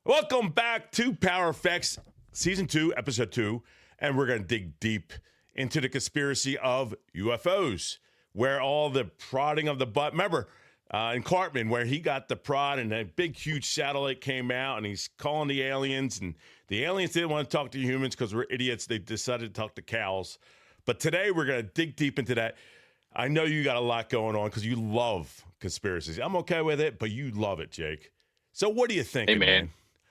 Welcome back to Power Effects, Season 2, Episode 2, and we're going to dig deep into the conspiracy of UFOs, where all the prodding of the butt, remember, in Cartman, where he got the prod and a big, huge satellite came out and he's calling the aliens, and the aliens didn't want to talk to humans because we're idiots. They decided to talk to cows. But today we're going to dig deep into that. I know you got a lot going on because you love conspiracies. I'm okay with it, but you love it, Jake. So what do you think, man?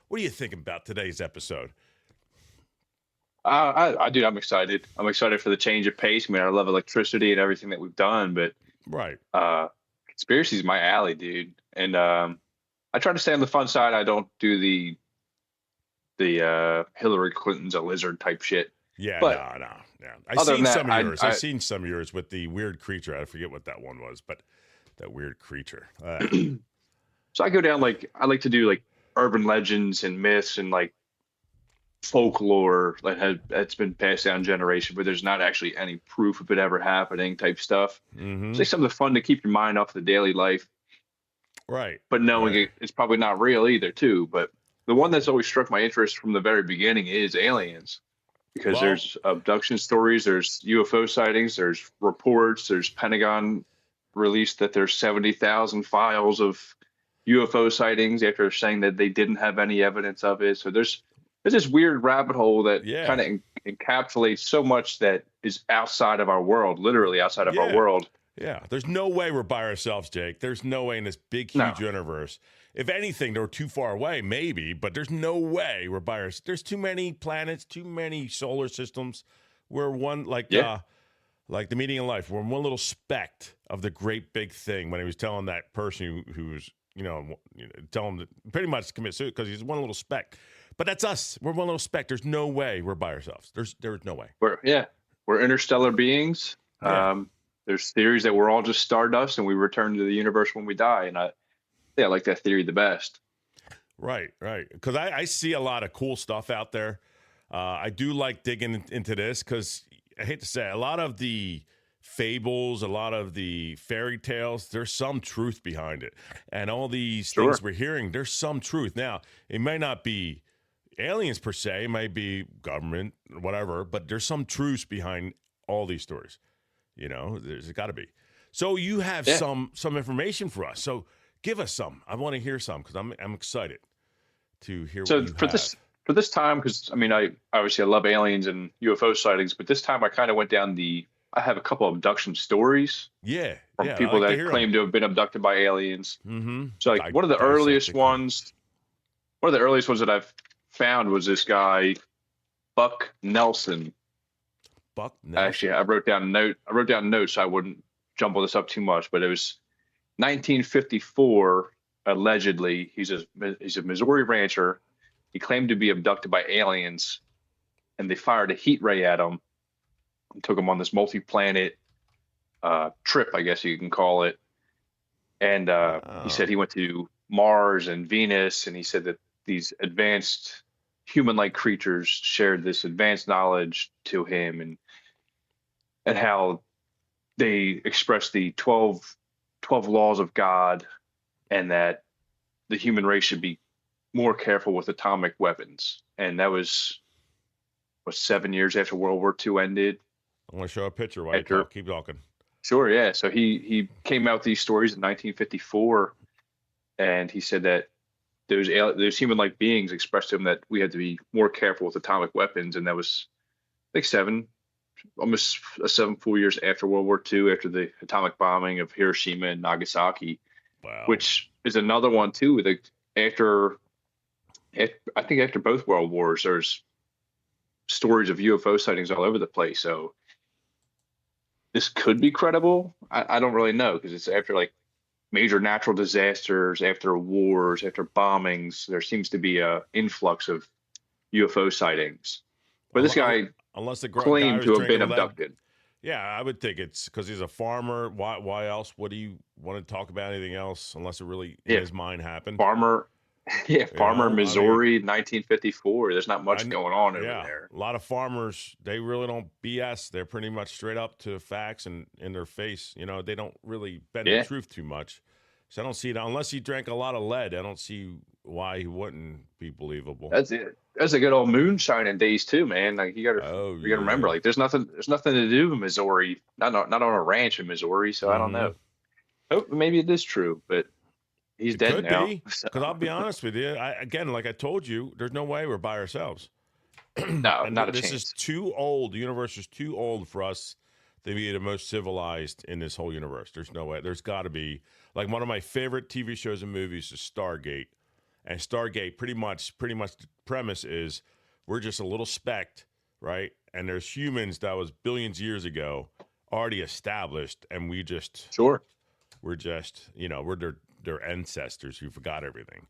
What are you thinking about today's episode? Dude, I'm excited. I'm excited for the change of pace. I mean, I love electricity and everything that we've done, but Right. Conspiracy is my alley, dude. And I try to stay on the fun side. I don't do the Hillary Clinton's a lizard type shit. Yeah, But no. I've other seen than that, some of yours. I I've seen some of yours with the weird creature. I forget what that one was, but that weird creature. so I go down I like to do like urban legends and myths and like folklore that's been passed down generation, but there's not actually any proof of it ever happening type stuff. Mm-hmm. It's like something fun to keep your mind off the daily life. Right. But knowing it's probably not real either, too. But the one that's always struck my interest from the very beginning is aliens, because there's abduction stories, there's UFO sightings, there's reports, there's Pentagon released that there's 70,000 files of UFO sightings after saying that they didn't have any evidence of it. So there's this weird rabbit hole that kind of encapsulates so much that is outside of our world, literally outside of our world. Yeah, there's no way we're by ourselves, Jake. There's no way in this big, huge universe. If anything, they're too far away, maybe, but there's no way we're by ourselves. There's too many planets, too many solar systems. We're one, like the meaning of life. We're one little speck of the great big thing. When he was telling that person who's, tell him to pretty much commit suicide because he's one little speck. But that's us. We're one little speck. There's no way we're by ourselves. There's no way. We're interstellar beings. Yeah. There's theories that we're all just stardust and we return to the universe when we die. And I like that theory the best. Right. Because I see a lot of cool stuff out there. I do like digging into this because I hate to say it, a lot of the fables, a lot of the fairy tales, there's some truth behind it. And all these things we're hearing, there's some truth. Now, it may not be aliens per se, it might be government, whatever, but there's some truth behind all these stories. There's got to be. So you have some information for us. So give us some. I want to hear some because I'm excited to hear what you have. For this time, because I obviously love aliens and UFO sightings, but this time I kind of went down I have a couple of abduction stories. From people that claim to have been abducted by aliens. Mm-hmm. So one of the earliest ones that I've found was this guy, Buck Nelson. Actually, I wrote down notes so I wouldn't jumble this up too much, but it was 1954. Allegedly, he's a Missouri rancher. He claimed to be abducted by aliens, and they fired a heat ray at him and took him on this multi-planet trip, I guess you can call it. And he said he went to Mars and Venus, and he said that these advanced human-like creatures shared this advanced knowledge to him, and how they expressed the 12 laws of God, and that the human race should be more careful with atomic weapons. And that was 7 years after World War II ended. I want to show a picture while you talk. Keep talking. Sure, yeah. So he came out with these stories in 1954, and he said that those human-like beings expressed to him that we had to be more careful with atomic weapons, and that was, I think, almost 7 full years after World War II, after the atomic bombing of Hiroshima and Nagasaki. Wow. Which is another one too. After both World Wars, there's stories of UFO sightings all over the place. So this could be credible. I don't really know, because it's after major natural disasters, after wars, after bombings. There seems to be a influx of UFO sightings. But this guy claimed to have been abducted. Yeah, I would think it's because he's a farmer. Why else? What do you want to talk about? Anything else? Unless it really in his mind happened. Farmer, Missouri, 1954. There's not much going on over there. A lot of farmers, they really don't BS. They're pretty much straight up to facts and in their face. They don't really bend the truth too much. So I don't see that unless he drank a lot of lead. I don't see why he wouldn't be believable. That's it. That's a good old moonshining days too, man. Like Oh you gotta remember, yeah. like there's nothing to do in Missouri, not on a ranch in Missouri. So I don't Hmm. know. Oh, maybe it is true, but he's It dead could now. be So because I'll be honest with you. Again, like I told you, there's no way we're by ourselves. no, And not a this is chance. too old. The universe is too old for us to be the most civilized in this whole universe. There's no way. There's got to be like one of my favorite TV shows and movies is Stargate, and Stargate pretty much the premise is we're just a little speck, right? And there's humans that was billions of years ago already established, and Sure. we're just we're their ancestors who forgot everything.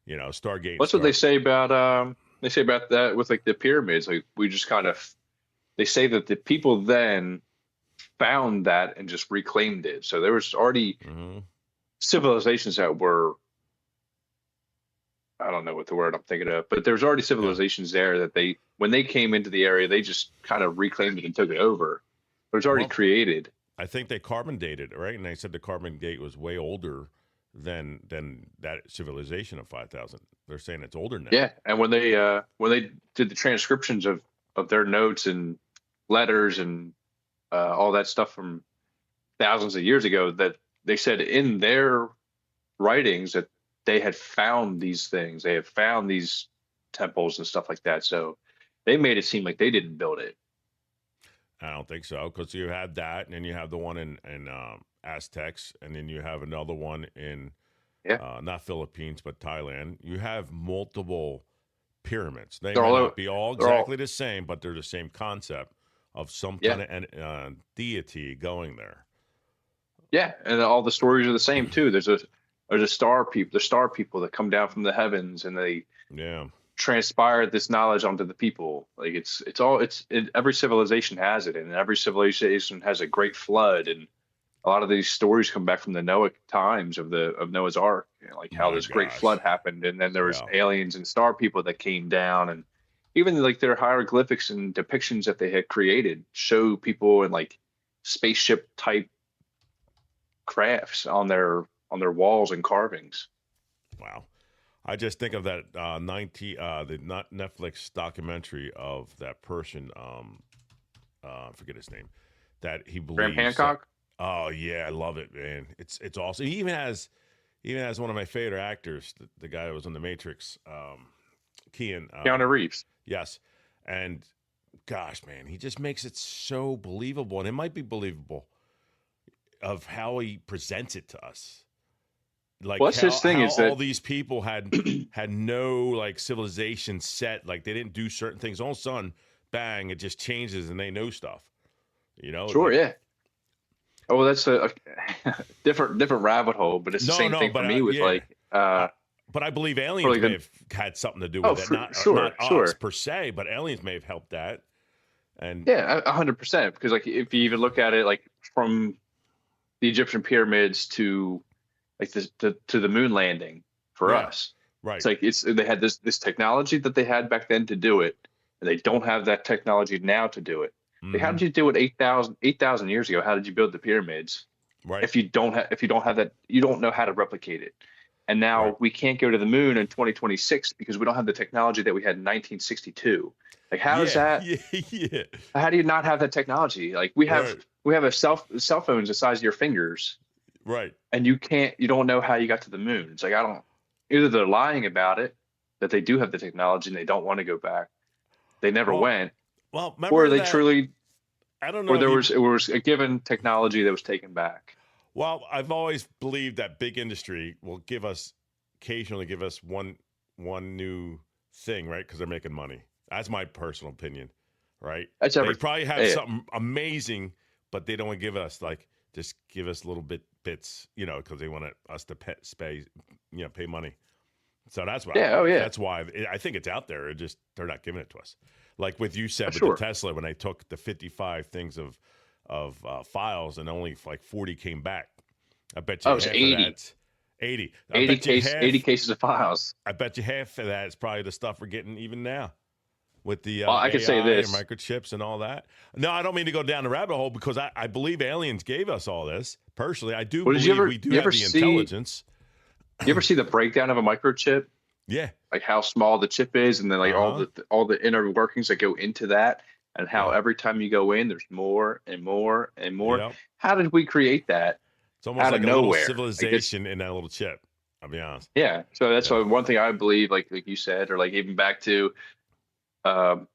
Stargate What's what start. they say about that with like the pyramids. Like we just kind of they say that the people then found that and just reclaimed it. So there was already Hmm. civilizations that were I don't know what the word I'm thinking of, but there's already Yeah. civilizations there that they when they came into the area, they just kind of reclaimed it and took it over. But it's already Well, created. I think they carbon dated it, right? And they said the carbon date was way older than that civilization of 5,000. They're saying it's older now. Yeah, and when they did the transcriptions of their notes and letters and all that stuff from thousands of years ago, that they said in their writings that they had found these things, they had found these temples and stuff like that. So they made it seem like they didn't build it. I don't think so because you had that, and then you have the one in Aztecs, and then you have another one in Yeah, not Philippines but Thailand. You have multiple pyramids. They they're might all not be all they're all exactly the same, but they're the same concept of some yeah kind of deity going there. yeah, and all the stories are the same too. There's a star people that come down from the heavens and they Yeah. transpire this knowledge onto the people. Like it's all every civilization has it, and every civilization has a great flood, and a lot of these stories come back from the Noah times of Noah's Ark, like how My this great flood gosh. happened, and then there was Yeah. aliens and star people that came down, and even like their hieroglyphics and depictions that they had created show people in like spaceship type crafts on their walls and carvings. Wow. I just think of that the not Netflix documentary of that person. I forget his name. That he Graham believes that. Hancock, Oh yeah, I love it, man. It's awesome. He even has one of my favorite actors, the guy that was in the Matrix, Kean. Keanu Reeves. Yes, and gosh, man, he just makes it so believable, and it might be believable of how he presents it to us. Like Well, that's his thing how is all that these people had no like civilization set, like they didn't do certain things. All of a sudden, bang, it just changes and they know stuff. sure, Like yeah. Oh, well, that's a different rabbit hole, but it's the no, same no, thing for but me with I, like but I believe for aliens like may the have had something to do oh with it. for, Not sure, not us sure. per se, but aliens may have helped that. And Yeah, 100%. Because like if you even look at it like from the Egyptian pyramids to like to the moon landing for yeah, us, it's right. like it's they had this technology that they had back then to do it, and they don't have that technology now to do it. Like, how Hmm. did you do it 8,000 years ago? How did you build the pyramids? Right, If you don't have that, you don't know how to replicate it. And right. now we can't go to the moon in 2026 because we don't have the technology that we had in 1962. Like how is Yeah, that? yeah, yeah. How do you not have that technology? Like Right, we have a cell phones the size of your fingers, right. and you don't know how you got to the moon. It's like I don't either they're lying about it that they do have the technology and they don't want to go back. They never Well, went, well, or remember they that? truly I don't or know if you. it was a given technology that was taken back. Well, I've always believed that big industry will occasionally give us one new thing, right? Because they're making money. That's my personal opinion, right? That's They everything. probably have Yeah, something amazing, but they don't want to give us like just give us little bits, because they want us to pay money. So that's what I yeah, oh believe. yeah, That's why I think it's out there. They're not giving it to us. Like with you said with the sure. Tesla, when they took the 55 things of files and only like 40 came back. I bet you Oh, it's half of 80. that's 80. 80 cases of files. I bet you half of that is probably the stuff we're getting even now with the Well, I could say AI and this. microchips and all that. No, I don't mean to go down the rabbit hole because I believe aliens gave us all this. Personally, I do Well, believe we do you have ever the see intelligence. you ever see the breakdown of a microchip? Yeah. Like how small the chip is, and then like Uh-huh. all the inner workings that go into that, and how Yeah. every time you go in, there's more and more and more. Yep. How did we create that It's almost out of like a little nowhere? Like this, civilization in that little chip. I'll be honest. yeah. So that's Yeah. why one thing I believe, like you said, or like even back to um,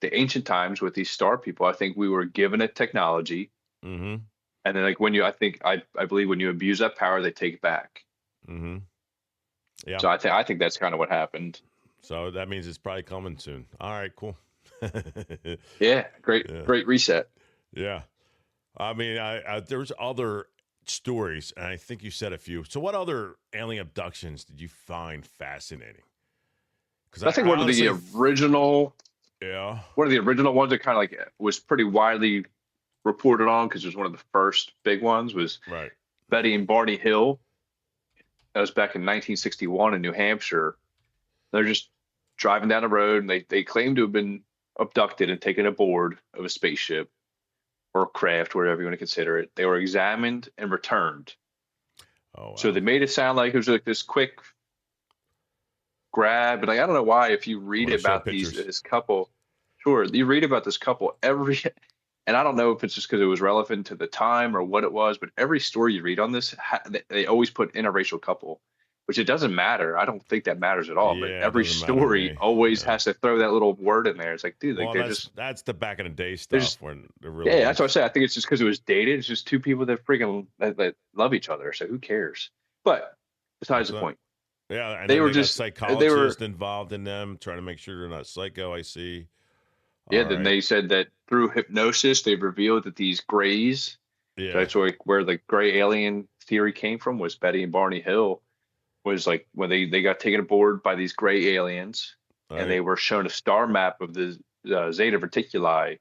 the ancient times with these star people. I think we were given a technology, Mm-hmm. and then like when you, I believe when you abuse that power, they take it back. Mm-hmm. Yeah. So I think that's kind of what happened. So that means it's probably coming soon. All right, cool. Yeah, Yeah. great reset. Yeah. I mean, there's other stories, and I think you said a few. So, what other alien abductions did you find fascinating? Because I think I honestly, yeah, one of the original ones that kind of like was pretty widely reported on because it was one of the first big ones was right, Betty and Barney Hill. That was back in 1961 in New Hampshire. They're just driving down the road and they claim to have been abducted and taken aboard of a spaceship or a craft, whatever you want to consider it. They were examined and returned. oh So wow, they made it sound like it was like this quick grab. And like, I don't know why, if you I read want to show about pictures. this couple, sure, you read about this couple every, and I don't know if it's just because it was relevant to the time or what it was, but every story you read on this, they always put interracial couple, which it doesn't matter. I don't think that matters at all. But Yeah, it every doesn't matter to story me. always Yeah, has to throw that little word in there. It's like, dude, like well, that's the back in the day they're stuff just, when there really yeah, that's what I was. said. I think it's just because it was dated. It's just two people that freaking that love each other. So who cares? But besides What's the that? point, Yeah, and they then were they got just they psychologists were involved in them, trying to make sure they're not psycho. I see. yeah. All Then right. they said that through hypnosis, they've revealed that these grays. So Yeah. that's where the gray alien theory came from. Was Betty and Barney Hill was like when they got taken aboard by these gray aliens, All and right. they were shown a star map of the Zeta Reticuli,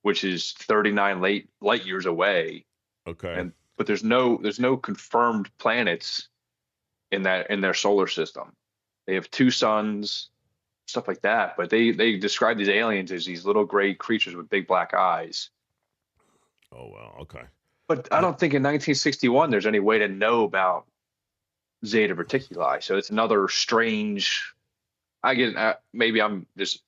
which is 39 light years away. Okay. And but there's no confirmed planets in their solar system. They have two suns, stuff like that. But they describe these aliens as these little gray creatures with big black eyes. Oh well. Okay. But I don't think in 1961 there's any way to know about Zeta Reticuli. So it's another strange. I get maybe I'm just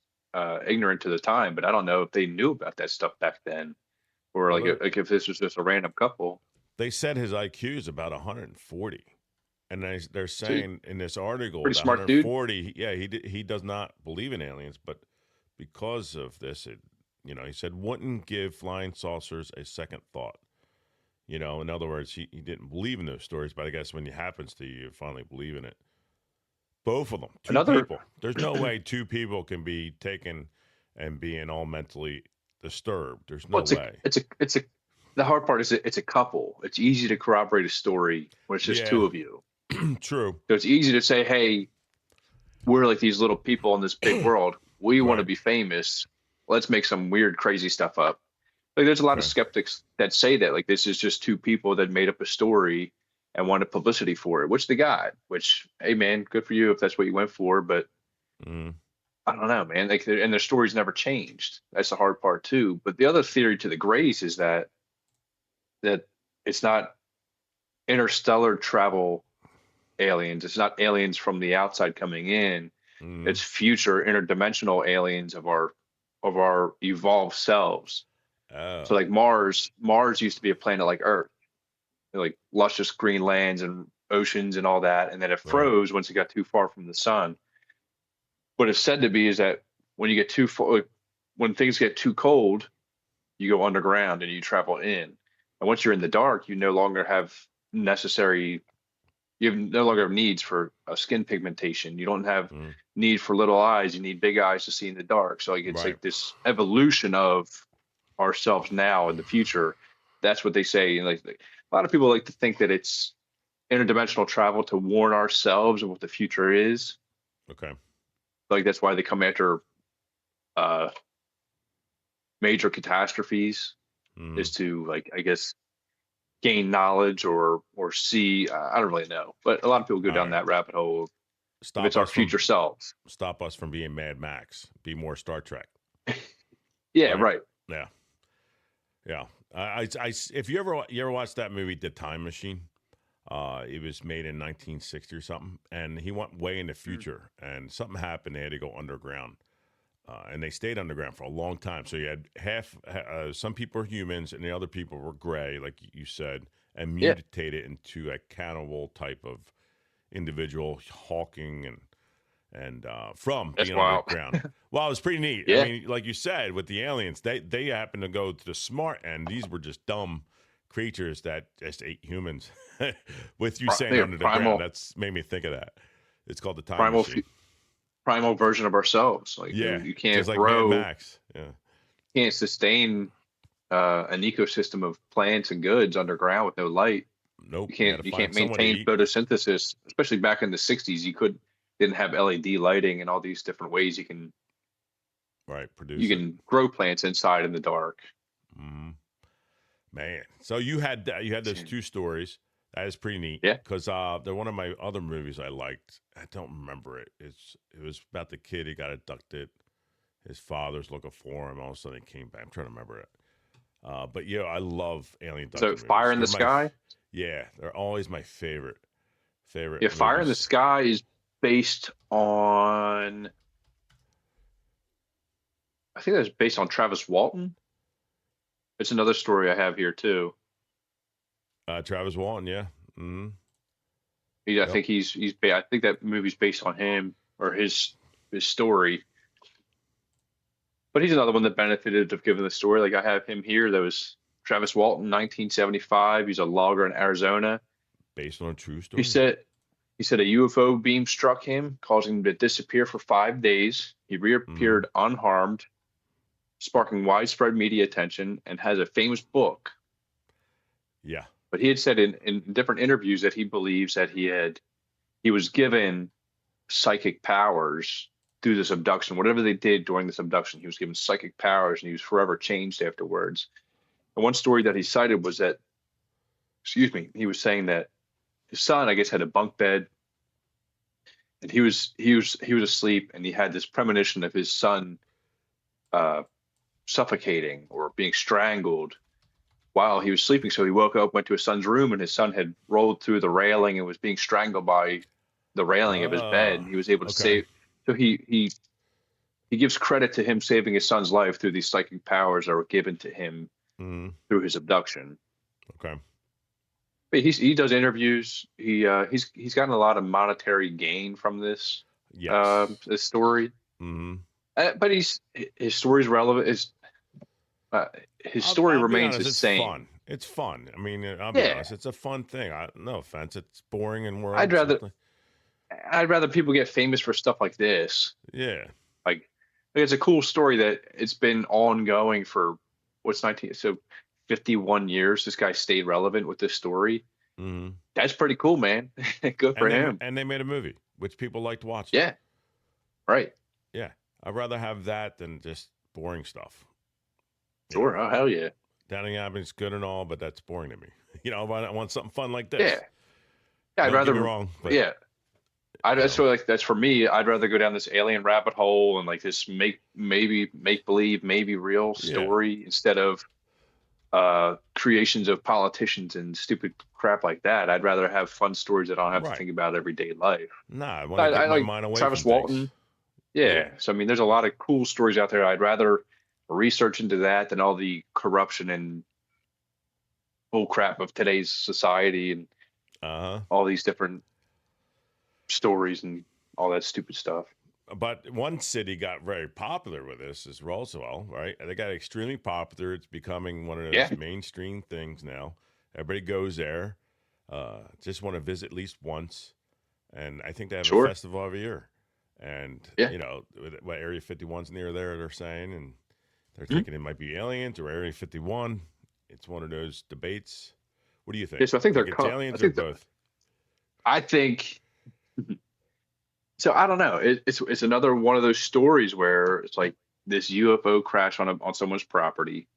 ignorant to the time, but I don't know if they knew about that stuff back then, or Well, like if this was just a random couple. they said his IQ is about 140, and they're So saying in this article pretty that smart dude. 140. Yeah, he does not believe in aliens, but because of this, he said wouldn't give flying saucers a second thought. In other words, he didn't believe in those stories, but I guess when it happens to you, you finally believe in it. Both of them, two Another people. There's no way two people can be taken and being all mentally disturbed. There's well, no way. it's a the hard part is it's a couple. It's easy to corroborate a story when it's just two Yeah, of you. true. So it's easy to say, hey, we're like these little people in this big world. We want to Right. be famous. Let's make some weird, crazy stuff up. Like there's a lot of Okay. skeptics that say that like this is just two people that made up a story and wanted publicity for it, which they got. Which, hey man, good for you if that's what you went for. But Mm, I don't know, man. Like, and their stories never changed. That's the hard part too. But the other theory to the Grays is that it's not interstellar travel aliens. It's not aliens from the outside coming in. mm, It's future interdimensional aliens of our evolved selves. So oh, like Mars used to be a planet like Earth, like luscious green lands and oceans and all that, and then it right. froze once it got too far from the sun. What it's said to be is that when you get too far, when things get too cold, you go underground and you travel in. And once you're in the dark, you no longer have necessary, you have no longer have needs for skin pigmentation. You don't have Mm, need for little eyes. You need big eyes to see in the dark. So like it's right. like this evolution of ourselves now in the future. That's what they say. And like a lot of people like to think that it's interdimensional travel to warn ourselves of what the future is. Okay. Like that's why they come after uh, major catastrophes, Mm, is to like I guess gain knowledge or see. I don't really know, but a lot of people go all down right. that rabbit hole. if it's our future selves. Stop us from being Mad Max. Be more Star Trek. Yeah, right. Yeah, yeah. If you ever watched that movie, The Time Machine, it was made in 1960 or something, and he went way in the future, and something happened. They had to go underground, and they stayed underground for a long time. So you had some people were humans, and the other people were gray, like you said, and mutated into a cannibal type of individual, hawking and from That's being wild. underground. Well, it was pretty neat. Yeah. I mean, like you said, with the aliens, they happened to go to the smart end. These were just dumb creatures that just ate humans. With you saying under the ground, that's made me think of that. It's called the time machine. Primal version of ourselves. Like you can't like grow. Mad Max. Yeah. Can't sustain an ecosystem of plants and goods underground with no light. Nope. You can't maintain photosynthesis, especially back in the 60s. You didn't have LED lighting and all these different ways you can produce. You can grow plants inside in the dark. Mm-hmm. Man, so you had those two stories. That is pretty neat. Yeah, because they're one of my other movies I liked. I don't remember it. It was about the kid who got abducted. His father's looking for him. All of a sudden, he came back. I'm trying to remember it. But yeah, I love alien. So, Fire in the Sky. Yeah, they're always my favorite. Yeah, movies. Fire in the Sky is based on. I think that's based on Travis Walton. It's another story I have here too. Travis Walton, yeah. Mm-hmm. I think I think that movie's based on him or his story. But he's another one that benefited of giving the story. Like I have him here. That was Travis Walton, 1975. He's a logger in Arizona. Based on a true story. He said a UFO beam struck him, causing him to disappear for 5 days. He reappeared unharmed, sparking widespread media attention, and has a famous book. Yeah. But he had said in different interviews that he believes that he was given psychic powers through this abduction. Whatever they did during this abduction, he was given psychic powers, and he was forever changed afterwards. And one story that he cited was that, he was saying that his son, I guess, had a bunk bed, and he was asleep, and he had this premonition of his son suffocating or being strangled while he was sleeping. So he woke up, went to his son's room, and his son had rolled through the railing and was being strangled by the railing of his bed. And he was able to save. So he gives credit to him saving his son's life through these psychic powers that were given to him through his abduction. Okay. But he does interviews. He's gotten a lot of monetary gain from this. Yes. This story. Mm-hmm. But his story's relevant. His story remains the same. Fun. It's fun. I mean, I'll be honest. It's a fun thing. No offense. It's boring and we're. I'd rather people get famous for stuff like this. Yeah. Like it's a cool story that it's been ongoing for 51 years. This guy stayed relevant with this story. Mm-hmm. That's pretty cool, man. Good for him. And they made a movie, which people like to watch. Yeah. Right. Yeah. I'd rather have that than just boring stuff. Sure. Oh, hell yeah. Downton Abbey's good and all, but that's boring to me. I want something fun like this. Yeah. Yeah, I'd rather. Get me wrong. But, yeah. That's for me. I'd rather go down this alien rabbit hole and like this make believe, maybe real story instead of creations of politicians and stupid crap like that. I'd rather have fun stories that I don't have to think about everyday life. Nah, I want to get my mind away Travis from Walton. Things. Yeah. So I mean, there's a lot of cool stories out there. I'd rather research into that than all the corruption and bull crap of today's society and all these different stories and all that stupid stuff. But one city got very popular with this is Roswell, right? They got extremely popular. It's becoming one of those mainstream things now. Everybody goes there. Just want to visit at least once. And I think they have a festival every year. And, what Area 51's near there, they're saying, and they're thinking it might be aliens or Area 51. It's one of those debates. What do you think? Yeah, so I think it's aliens or both? I think so. I don't know. It's another one of those stories where it's like this UFO crash on someone's property.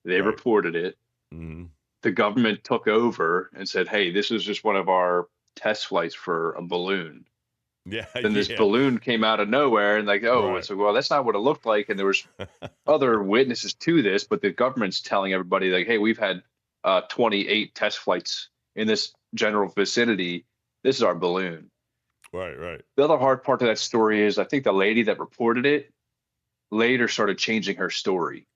They reported it. Mm-hmm. The government took over and said, "Hey, this is just one of our test flights for a balloon." Yeah, Then this yeah. balloon came out of nowhere, and like, oh, Right. it's like, well, that's not what it looked like. And there was other witnesses to this, but the government's telling everybody like, hey, we've had 28 test flights in this general vicinity. This is our balloon. Right, right. The other hard part of that story is I think the lady that reported it later started changing her story.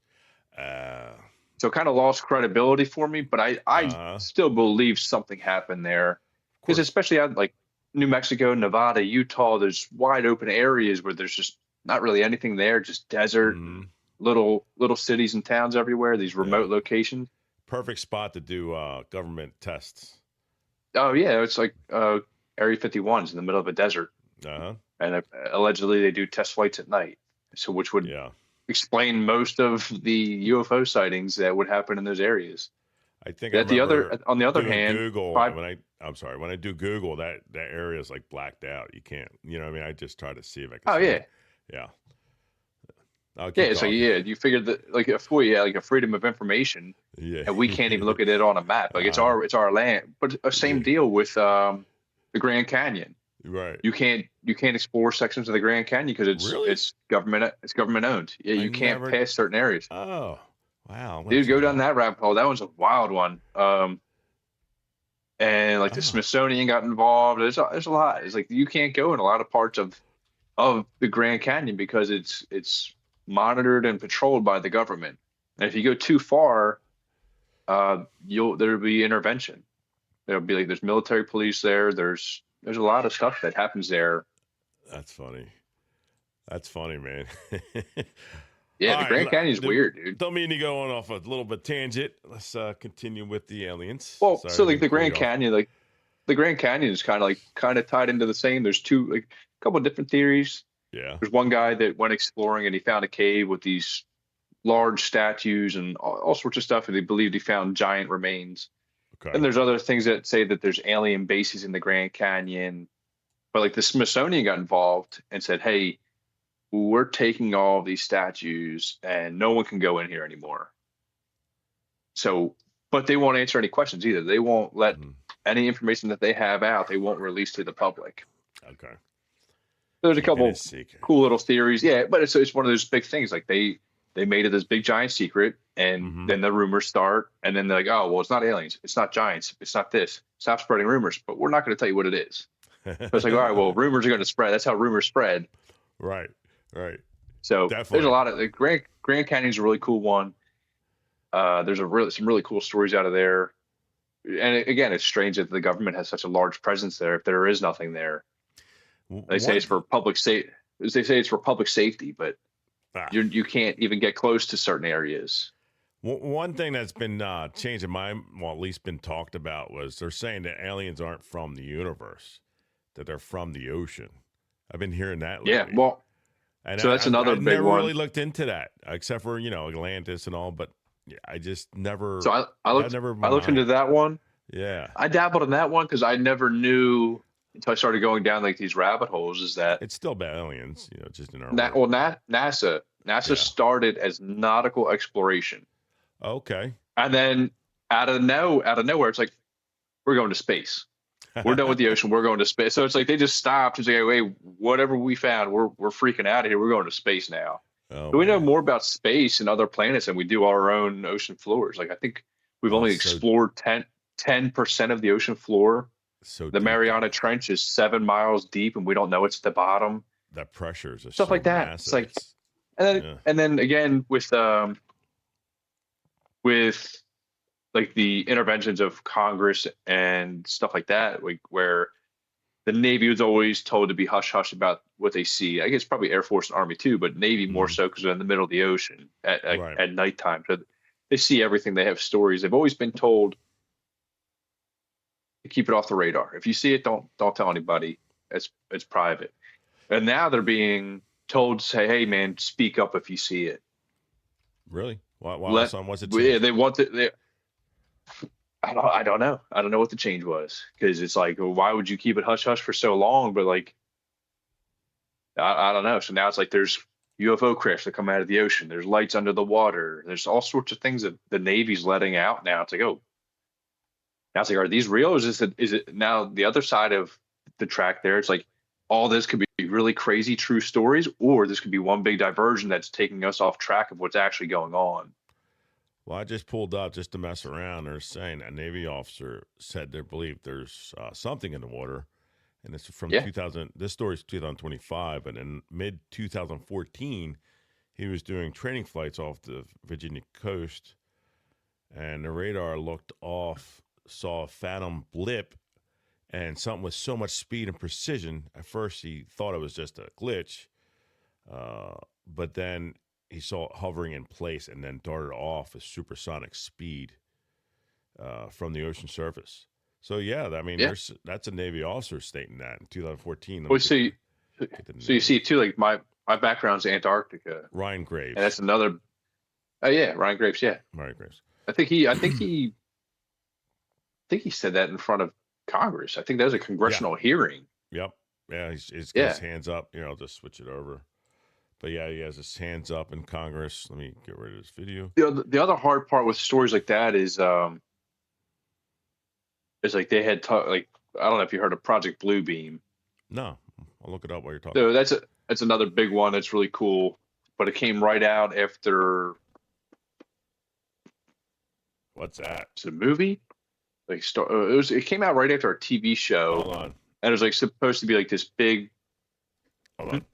Uh, So it kind of lost credibility for me, but I uh, still believe something happened there. of Because course. especially out like New Mexico, Nevada, Utah, there's wide open areas where there's just not really anything there, just desert and Hmm. little cities and towns everywhere, these Yeah. remote locations. Perfect spot to do government tests. Oh yeah, it's like Area 51 is in the middle of a desert, Uh-huh. and allegedly they do test flights at night. So which would Yeah. explain most of the UFO sightings that would happen in those areas. I think I That the other, remember on the other doing hand, Google five, when I'm sorry, when I do Google, that area is like blacked out. You can't, you know what I mean? I just try to see if I can oh see yeah, it. Yeah. I'll yeah. keep So talking. yeah, you figured that like a FOIA, yeah, like a freedom of information, Yeah. and we can't even look at it on a map. Like uh, it's our land. But same yeah. deal with the Grand Canyon. Right. You can't explore sections of the Grand Canyon because Really? it's government owned. Yeah, I you can't never. pass certain areas. Oh, wow. I'm gonna Dude, check go it down out. that rabbit hole. That one's a wild one. And like the Oh, Smithsonian got involved. There's a lot. It's like you can't go in a lot of parts of the Grand Canyon because it's monitored and patrolled by the government. And if you go too far, there'll be intervention. There'll be like there's military police there. There's a lot of stuff that happens there. that's funny. That's funny, man. Yeah, All the right. Grand Canyon's weird, dude. Don't mean to go on off a little bit tangent. Let's continue with the aliens. Well, Sorry, I so didn't like mean to the pull you Grand off. Canyon, like the Grand Canyon is kind of tied into the same. There's two like a couple of different theories. Yeah. There's one guy that went exploring and he found a cave with these large statues and all sorts of stuff, and he believed he found giant remains. Then Okay. there's other things that say that there's alien bases in the Grand Canyon, but like the Smithsonian got involved and said, "Hey, we're taking all of these statues and no one can go in here anymore." So, but they won't answer any questions either. They won't let Mhm. any information that they have out, they won't release to the public. Okay. There's a Keeping it couple secret. cool little theories, yeah, but it's one of those big things. Like they made it this big giant secret, and Hmm. then the rumors start, and then they're like, oh well, it's not aliens, it's not giants, it's not this. Stop spreading rumors, but we're not going to tell you what it is. So it's like, all right, well, rumors are going to spread. That's how rumors spread. Right. Right. So there's a Definitely. lot of the Grand Canyon's a really cool one. There's some really cool stories out of there. And again, it's strange that the government has such a large presence there if there is nothing there. They say One. it's for public safety. They say it's for public safety, but Ah, you can't even get close to certain areas. one thing that's been changing my, well, at least been talked about, was they're saying that aliens aren't from the universe, that they're from the ocean. I've been hearing that Yeah, lately, well, and so that's another I've big never one. really looked into that, except for Atlantis and all. But yeah, I just So never I that looked never I my looked into mind. that one. Yeah, I dabbled in that one because I never knew until I started going down like these rabbit holes. Is that it's still about aliens, just in our Na world. well, NASA Yeah. started as nautical exploration, Okay. and then out of nowhere, it's like we're going to space. We're done with the ocean. We're going to space. So it's like they just stopped and say, "Hey, whatever we found, we're freaking out of here. We're going to space now." Oh So we know man. more about space and other planets than we do our own ocean floors. Like I think we've Oh, only it's so explored 10% of the ocean floor. so The deep Mariana though. Trench is 7 miles deep, and we don't know it's at the bottom. That pressures are Stuff so like that. It's massive. like, It's yeah. and then again with like the interventions of Congress and stuff like that, like where the Navy was always told to be hush hush about what they see. I guess probably Air Force and Army too, but Navy more Mhm. so because they're in the middle of the ocean Right. at nighttime. So they see everything. They have stories. They've always been told to keep it off the radar. If you see it, don't tell anybody. It's private. And now they're being told to say, "Hey, man, speak up if you see it." Really? Why all of a Let sudden what's it yeah, change? they want the. I don't know. I don't know what the change was because it's like, well, why would you keep it hush hush for so long? But like, I don't know. So now it's like there's UFO crafts that come out of the ocean. There's lights under the water. There's all sorts of things that the Navy's letting out now. It's like, oh, now it's like, are these real? Or is it now the other side of the track there? It's like all this could be really crazy true stories, or this could be one big diversion that's taking us off track of what's actually going on. Well, I just pulled up just to mess around. They're saying a Navy officer said they believe there's something in the water, and it's from Yeah. 2000. This story is 2025, but in mid 2014, he was doing training flights off the Virginia coast, and the radar looked off, saw a phantom blip, and something with so much speed and precision. At first, he thought it was just a glitch, but then he saw it hovering in place and then darted off at supersonic speed from the ocean surface. So yeah, I mean, that's a Navy officer stating that in 2014. Well, so you see too, like my background's Antarctica, Ryan Graves, and that's another. Oh yeah, Ryan Graves. Yeah, Ryan Graves. I think he said that in front of Congress. I think that was a congressional hearing. Yep. Yeah, he's got his hands up. Here, I'll just switch it over. But yeah, he has his hands up in Congress. Let me get rid of this video. The other hard part with stories like that is like they had like, I don't know if you heard of Project Bluebeam. No, I'll look it up while you're talking. So that's another big one that's really cool, but it came right out after. What's that? It's a movie. Like it came out right after our TV show. Hold on. And it was like supposed to be like this big. Hold on.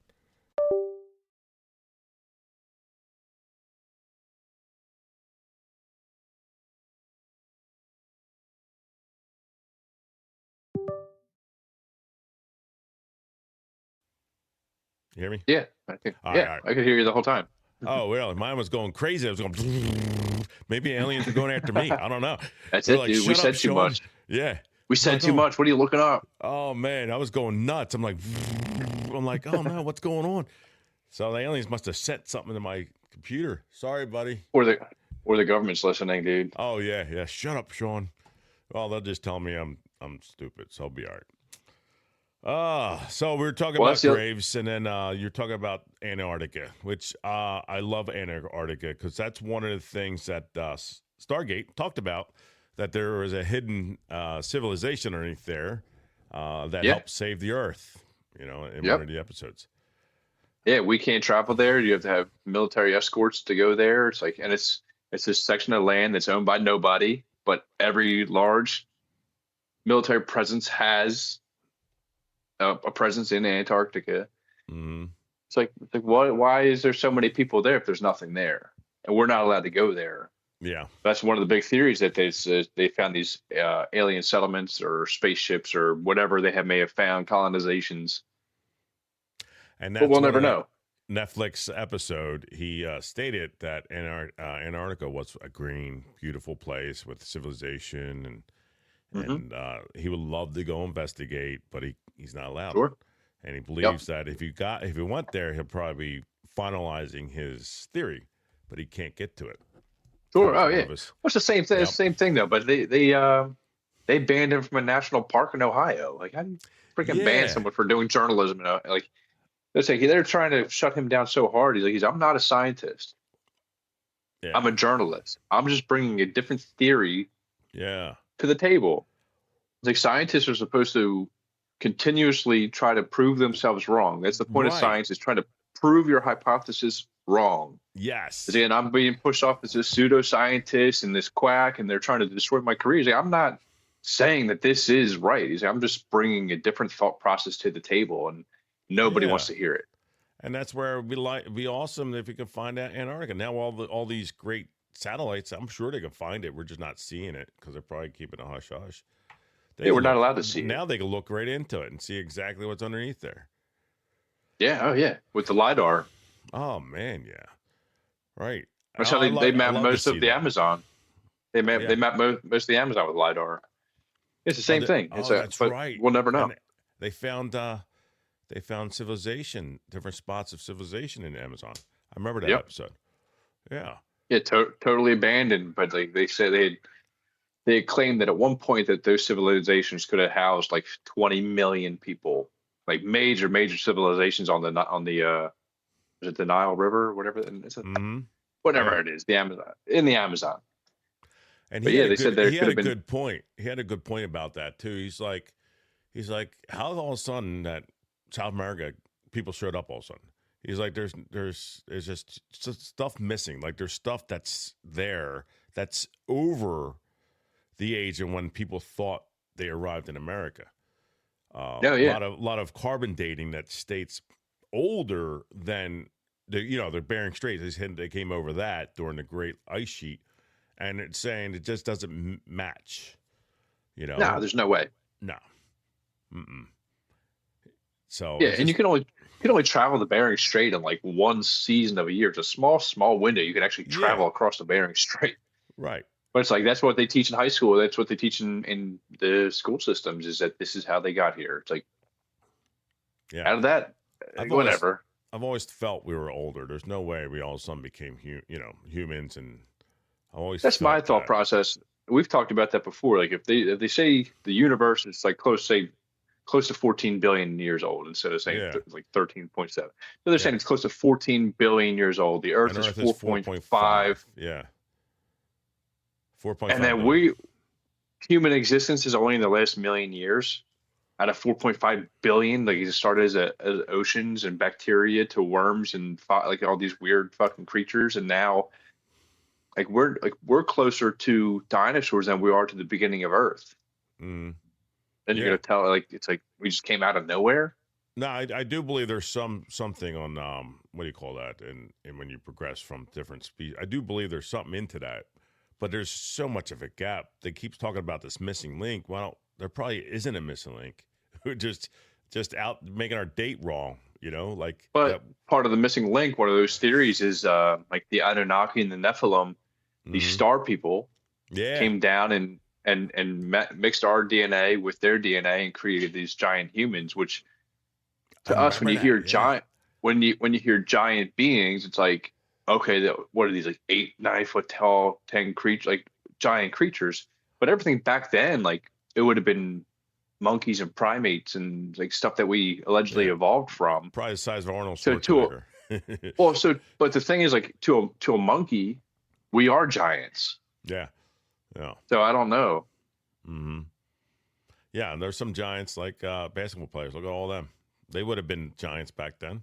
You hear me? Yeah, I could hear you the whole time. Oh, well, mine was going crazy. I was going, maybe aliens are going after me. I don't know. That's it, dude. We said too much. Yeah. We said too much. What are you looking up? Oh, man. I was going nuts. I'm like, oh, no, what's going on? So the aliens must have sent something to my computer. Sorry, buddy. Or the government's listening, dude. Oh, yeah. Yeah. Shut up, Sean. Well, they'll just tell me I'm stupid, so I'll be all right. So we were talking about Graves, and then you're talking about Antarctica, which I love Antarctica because that's one of the things that Stargate talked about, that there was a hidden civilization underneath there that helped save the Earth, in one of the episodes. Yeah, we can't travel there. You have to have military escorts to go there. It's like, and it's this section of land that's owned by nobody, but every large military presence has a presence in Antarctica. Mm-hmm. It's like why is there so many people there if there's nothing there, and we're not allowed to go there? Yeah, that's one of the big theories, that they found these alien settlements or spaceships or whatever may have found, colonizations. And that's but we'll never know. Netflix episode, he stated that Antarctica was a green, beautiful place with civilization, and he would love to go investigate, but he's not allowed. Sure. And he believes that if he went there, he'll probably be finalizing his theory, but he can't get to it. Sure. Oh yeah. What's the same thing? Same thing though. But they banned him from a national park in Ohio. Like, how do you freaking ban someone for doing journalism? Like, they're trying to shut him down so hard. He's I'm not a scientist. Yeah. I'm a journalist. I'm just bringing a different theory. Yeah. To the table. It's like scientists are supposed to continuously try to prove themselves wrong. That's the point of science, is trying to prove your hypothesis wrong. Yes. And I'm being pushed off as this pseudoscientist and this quack, and they're trying to destroy my career. He's like, I'm not saying that this is right. He's like, I'm just bringing a different thought process to the table, and nobody wants to hear it. And that's where it'd be awesome if we could find out Antarctica. Now all these great satellites, I'm sure they can find it. We're just not seeing it because they're probably keeping a hush hush. We're not allowed to see it. Now they can look right into it and see exactly what's underneath there. Yeah. Oh yeah. With the LiDAR. Oh man. Yeah. Right. That's how they map most of the Amazon. They map most of the Amazon with LiDAR. It's the same thing. That's right. We'll never know. And they found civilization, different spots of civilization in the Amazon. I remember that episode. Yeah. Yeah, totally abandoned. But they said they claimed that at one point that those civilizations could have housed like 20 million people, like major civilizations on the is it the Nile River or whatever? It's whatever it is, the Amazon. And they said there could have been a good point. He had a good point about that too. He's like, how all of a sudden that South America, people showed up all of a sudden. He's like, there's just stuff missing. Like there's stuff that's there that's over the age of when people thought they arrived in America. Oh, yeah. A lot of carbon dating that states older than the Bering Straits. They came over that during the Great Ice Sheet, and it's saying it just doesn't match. No, there's no way. No. Mm-mm. So yeah, and you can only travel the Bering Strait in like one season of a year. It's a small window. You can actually travel across the Bering Strait. Right. But it's like that's what they teach in high school. That's what they teach in the school systems. Is that this is how they got here? It's like, out of that, whatever. I've always felt we were older. There's no way we all of a sudden became humans, and that's my thought process. We've talked about that before. Like if they say the universe is like close to 14 billion years old instead of saying like 13.7. So they're saying it's close to 14 billion years old. The Earth is 4.5. Yeah. 4.5. And then human existence is only in the last million years out of 4.5 billion. Like it started as oceans and bacteria to worms and like all these weird fucking creatures. And now like we're closer to dinosaurs than we are to the beginning of Earth. Mm. And you're gonna tell like it's like we just came out of nowhere. No, I do believe there's something on what do you call that? And when you progress from different species, I do believe there's something into that. But there's so much of a gap. They keep talking about this missing link. Well, there probably isn't a missing link. We're just out making our date wrong, like. But part of the missing link, one of those theories is like the Anunnaki and the Nephilim, these star people, came down and mixed our DNA with their DNA and created these giant humans. Which to us, when you hear giant, when you hear giant beings, it's like, okay, what are these, like 8-9 foot tall 10 creatures, like giant creatures? But everything back then, like it would have been monkeys and primates and like stuff that we allegedly evolved from. Probably the size of Arnold Schwarzenegger. But the thing is, like to a monkey, we are giants. Yeah. So I don't know. Mm-hmm. Yeah, and there's some giants like basketball players. Look at all them. They would have been giants back then.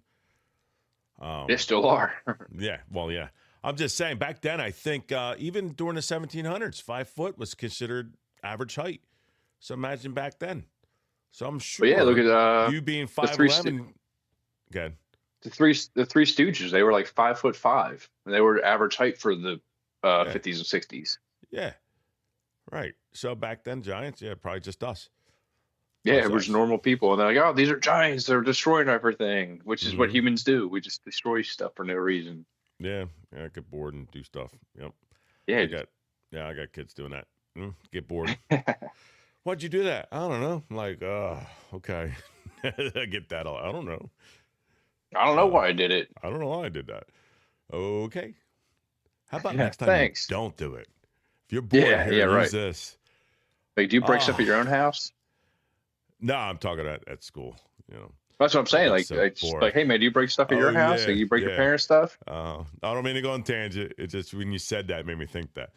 They still are. Yeah. Well, yeah. I'm just saying back then, I think even during the 1700s, 5 foot was considered average height. So imagine back then. So I'm sure. But yeah, look at you being 5'11". Good. The three Stooges, they were like 5'5", and they were average height for the 50s and 60s. Yeah. Right. So back then, giants, probably just us. Yeah, it was normal people. And they're like, oh, these are giants. They're destroying everything, which is what humans do. We just destroy stuff for no reason. Yeah. Yeah, get bored and do stuff. Yep. Yeah. I got kids doing that. Get bored. Why'd you do that? I don't know. I'm like, okay. I get that. I don't know. I don't know why I did it. I don't know why I did that. Okay. How about next time you don't do it? If you're bored, use this. Like, do you break stuff at your own house? No, I'm talking at school. That's what I'm saying. Like, like, hey man, do you break stuff at your house? Yeah, like, you break your parents' stuff? I don't mean to go on tangent. It's just when you said that, it made me think that.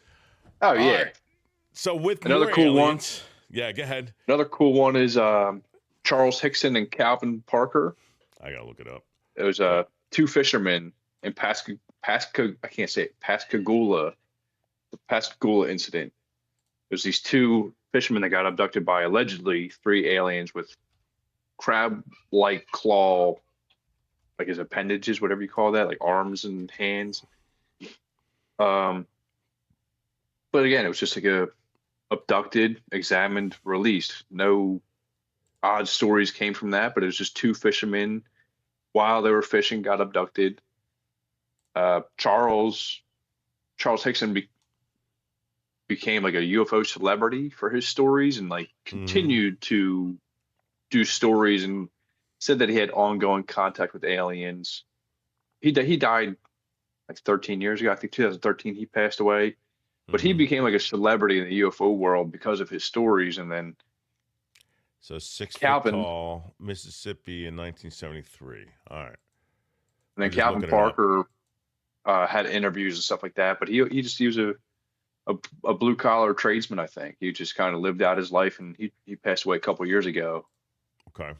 Oh yeah. Right. So with another cool aliens, one. Yeah, go ahead. Another cool one is Charles Hickson and Calvin Parker. I gotta look it up. It was two fishermen in Pascagoula, the Pascagoula incident. There's these two fishermen that got abducted by allegedly 3 aliens with crab-like claw, like his appendages, whatever you call that, like arms and hands. But again, it was just like a abducted, examined, released. No odd stories came from that, but it was just 2 fishermen while they were fishing got abducted. Charles Hickson became like a UFO celebrity for his stories and like continued to do stories and said that he had ongoing contact with aliens. He died like 13 years ago. I think 2013 he passed away. But he became like a celebrity in the UFO world because of his stories. And then so 6 foot tall, Mississippi in 1973. All right. And then Calvin Parker had interviews and stuff like that. But he was a blue collar tradesman, I think. He just kind of lived out his life, and he passed away a couple of years ago. Okay.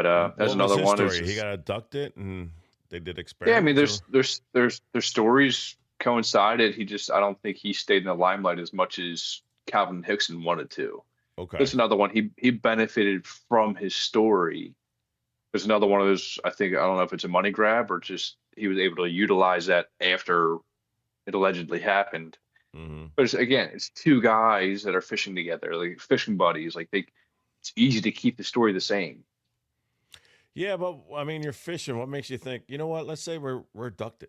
But that's What was another his one. story? He got abducted and they did Yeah, I mean, experiments. there's stories coincided. I don't think he stayed in the limelight as much as Calvin Hickson wanted to. Okay. There's another one. He benefited from his story. There's another one of those. I don't know if it's a money grab or just he was able to utilize that after it allegedly happened. Mm-hmm. But it's two guys that are fishing together, like fishing buddies. It's easy to keep the story the same. Yeah, but I mean, you're fishing. What makes you think? You know what? Let's say we're abducted.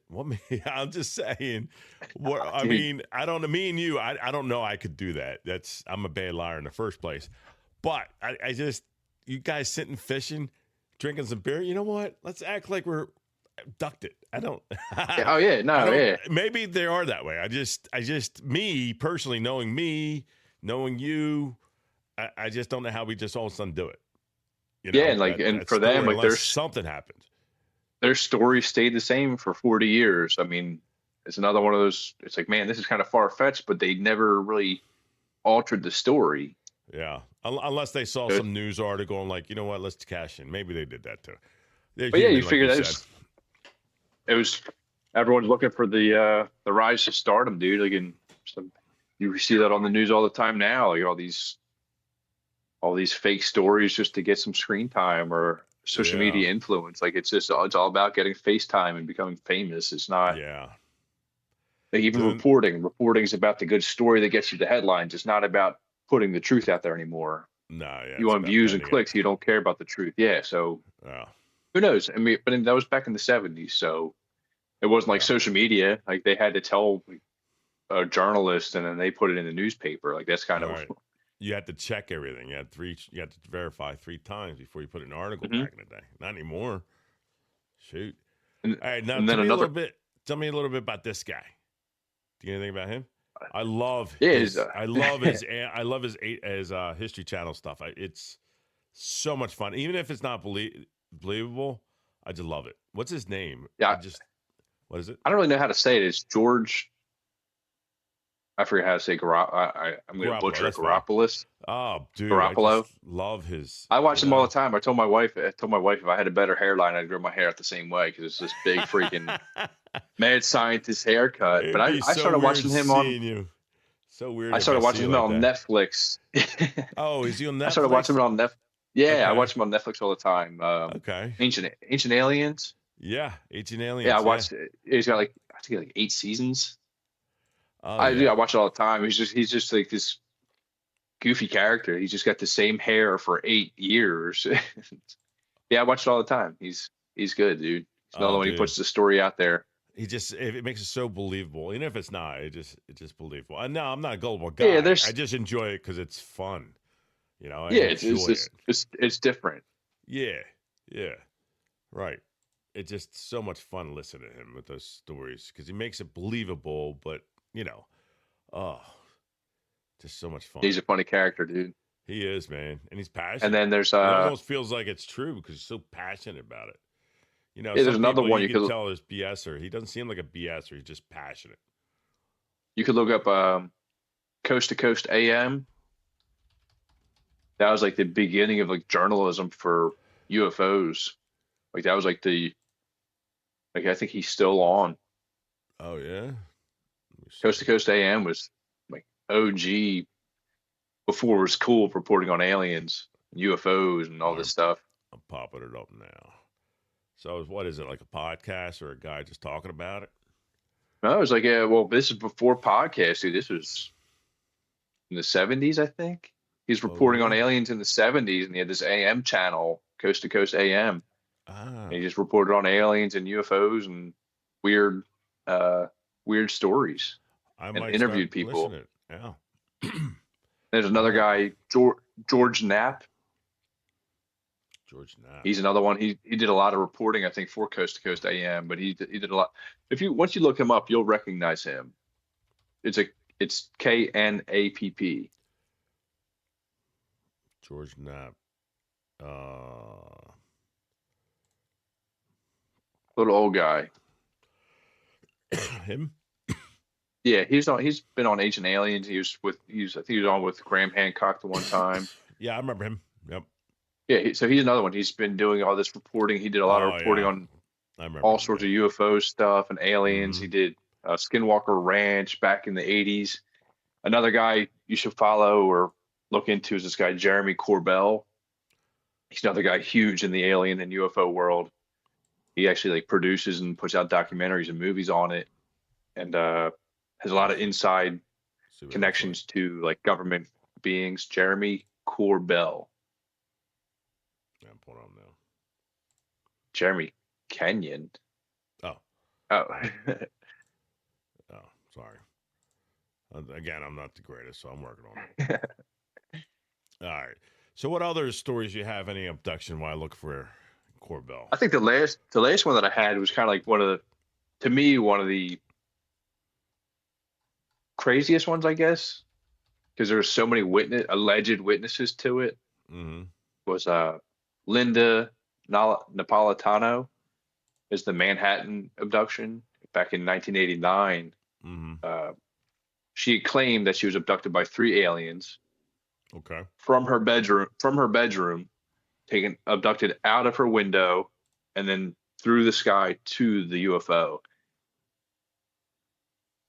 I'm just saying. What I Dude. mean, I don't. Me and you. I don't know. I could do that. I'm a bad liar in the first place. But I just you guys sitting fishing, drinking some beer. You know what? Let's act like we're abducted. I don't. Oh yeah, no, yeah. Maybe they are that way. I just me personally, knowing you, I just don't know how we just all of a sudden do it. You know, Yeah, and that for them, story, like unless something happened. their story stayed the same for 40 years. I mean, it's another one of those. It's like, man, this is kind of far fetched, but they never really altered the story. Yeah, unless they saw some news article and like, you know what, let's cash in. Maybe they did that too. But yeah, you figure that it was everyone's looking for the rise to stardom, dude. Like, you see that on the news all the time now. Like all these fake stories just to get some screen time or social media influence. Like it's all about getting FaceTime and becoming famous. It's not. Yeah. Like even reporting is about the good story that gets you the headlines. It's not about putting the truth out there anymore. No, yeah. You want views and clicks. You don't care about the truth. Yeah. So who knows? I mean, but that was back in the 70s. So it wasn't like social media. Like they had to tell a journalist and then they put it in the newspaper. Like that's kind of. Right. You had to check everything. You had to verify 3 times before you put an article back in the day. Not anymore. Shoot. All right, now tell me a little bit about this guy. Do you know anything about him? I love his History Channel stuff. It's so much fun. Even if it's not believable, I just love it. What's his name? Yeah. What is it? I don't really know how to say it. It's George. I forget how to say I'm going to butcher it. Garopolis. Oh, dude. Garoppolo. I just love his. I watch him all the time. I told my wife if I had a better hairline, I'd grow my hair out the same way because it's this big freaking mad scientist haircut. But I started watching him on. You. So weird. I started watching him on Netflix. Oh, is he on Netflix? I started watching him on Netflix. Yeah, okay. I watch him on Netflix all the time. Okay. Ancient Aliens. Yeah, Ancient Aliens. Yeah, I watched it. He's got I think 8 seasons. Oh, I watch it all the time. He's just like this goofy character. He's just got the same hair for 8 years. Yeah, I watch it all the time. He's good, dude. He's another one. He puts the story out there. It makes it so believable. Even if it's not, it's just believable. And no, I'm not a gullible guy. Yeah, I just enjoy it because it's fun. You know. It's different. Yeah. Right. It's just so much fun listening to him with those stories because he makes it believable, but just so much fun. He's a funny character, dude. He is, man, and he's passionate. And then there's it almost feels like it's true because he's so passionate about it. You know, there's another one you can tell is BSer. He doesn't seem like a BSer. He's just passionate. You could look up Coast to Coast AM. That was like the beginning of like journalism for UFOs. Like that was like I think he's still on. Oh yeah. Coast to Coast AM was like OG before it was cool reporting on aliens, UFOs, and all this stuff. I'm popping it up now. So what is it, like a podcast or a guy just talking about it? No, it was like, this is before podcast, dude. This was in the 70s, I think. He's reporting on aliens in the 70s, and he had this AM channel, Coast to Coast AM. And he just reported on aliens and UFOs and weird stories. And interviewed people. Yeah. There's another guy, George Knapp. George Knapp. He's another one. He did a lot of reporting, I think, for Coast to Coast AM. But he did a lot. Once you look him up, you'll recognize him. It's Knapp. George Knapp. Little old guy. Him? Yeah, he's been on Ancient Aliens. I think he was on with Graham Hancock the one time. Yeah, I remember him. Yep. Yeah, so he's another one. He's been doing all this reporting. He did a lot of Oh reporting yeah, on I remember all him. sorts of UFO stuff and aliens. Mm-hmm. He did Skinwalker Ranch back in the 80s. Another guy you should follow or look into is this guy, Jeremy Corbell. He's another guy huge in the alien and UFO world. He actually like produces and puts out documentaries and movies on it, and has a lot of inside See what it looks like. connections to like government beings. Jeremy Corbell, Yeah, I'm pulling on now. Jeremy Kenyon. Oh, Oh, oh, oh, sorry. Again, I'm not the greatest, so I'm working on it. All right. So, what other stories you have? Any abduction? While I look for Corbell. I think the last one that I had was kind of like to me, one of the craziest ones, I guess, because there were so many alleged witnesses to it. Mm-hmm. Was Linda Napolitano is the Manhattan abduction back in 1989. Mm-hmm. She claimed that she was abducted by three aliens Okay. from her bedroom, taken abducted out of her window, and then through the sky to the UFO.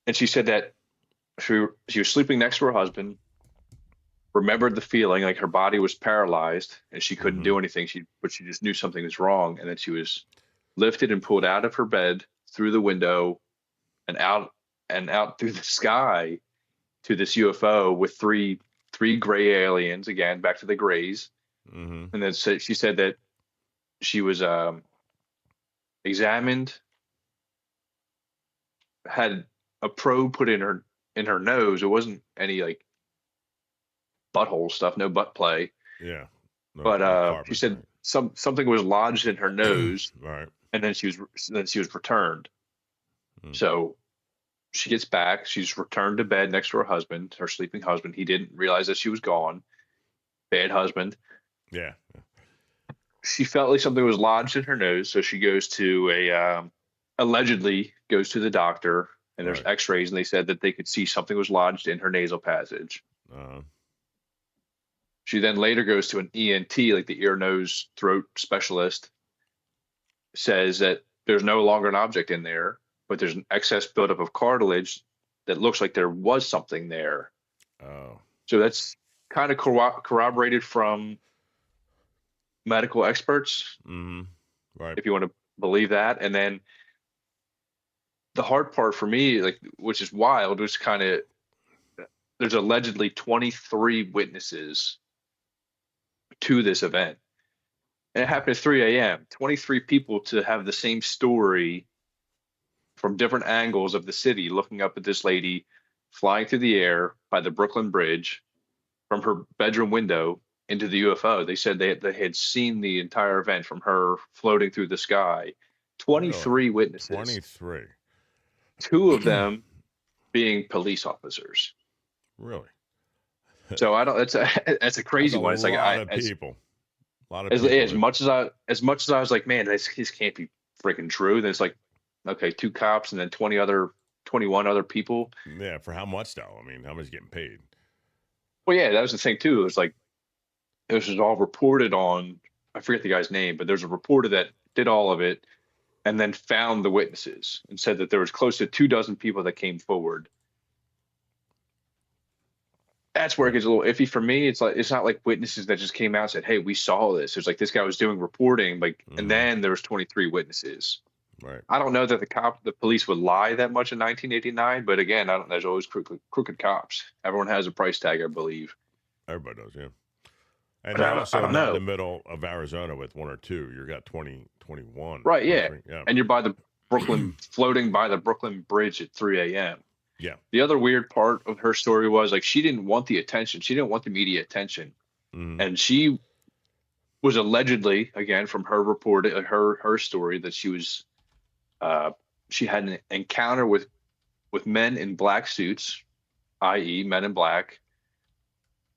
And she said that she was sleeping next to her husband, remembered the feeling like her body was paralyzed and she couldn't Mm-hmm. do anything. But she just knew something was wrong, and then she was lifted and pulled out of her bed through the window and out through the sky to this UFO with three gray aliens, again back to the grays. Mm-hmm. And then she said that she was examined, had a probe put in her nose. It wasn't any like butthole stuff, no butt play. Yeah. No, But no she carpet, said something was lodged in her nose, right. and then she was returned. Mm. So she gets back. She's returned to bed next to her husband, her sleeping husband. He didn't realize that she was gone. Bad husband. Yeah. She felt like something was lodged in her nose, so she goes to allegedly goes to the doctor, and there's Right. X-rays, and they said that they could see something was lodged in her nasal passage. Uh, She then later goes to an ENT, like the ear, nose, throat specialist, says that there's no longer an object in there, but there's an excess buildup of cartilage that looks like there was something there. oh. So that's kind of corroborated from medical experts, Mm-hmm. Right. if you want to believe that. And then the hard part for me, like, which is wild, was kind of there's allegedly 23 witnesses to this event. And it happened at 3 a.m. 23 people to have the same story from different angles of the city, looking up at this lady flying through the air by the Brooklyn Bridge from her bedroom window into the UFO. They said they had seen the entire event from her floating through the sky. Really? 23 witnesses, 23. two of them being police officers. Really? So I don't. That's a crazy one. It's like lot of people. A lot of as people. much as I was like, man, this can't be freaking true. Then it's like, okay, two cops and then 21 other people. Yeah, for how much though? I mean, how much is getting paid? Well, yeah, that was the thing too. It was like this was all reported on. I forget the guy's name, but there's a reporter that did all of it, and then found the witnesses and said that there was close to 24 people that came forward. That's where it gets a little iffy for me. It's like it's not like witnesses that just came out and said, "Hey, we saw this." It's like this guy was doing reporting, like, and then there was 23 witnesses. Right. I don't know that the police would lie that much in 1989, but again, there's always crooked cops. Everyone has a price tag, I believe. Everybody does, yeah. And But you're I also don't not in know. the middle of Arizona with one or two. You got 20, 21. Right? Yeah, 23, yeah. and you're by the floating by the Brooklyn Bridge at 3 a.m. Yeah. The other weird part of her story was like she didn't want the attention. She didn't want the media attention, and she was allegedly, again from her report, her story, that she had an encounter with men in black suits, i.e., men in black.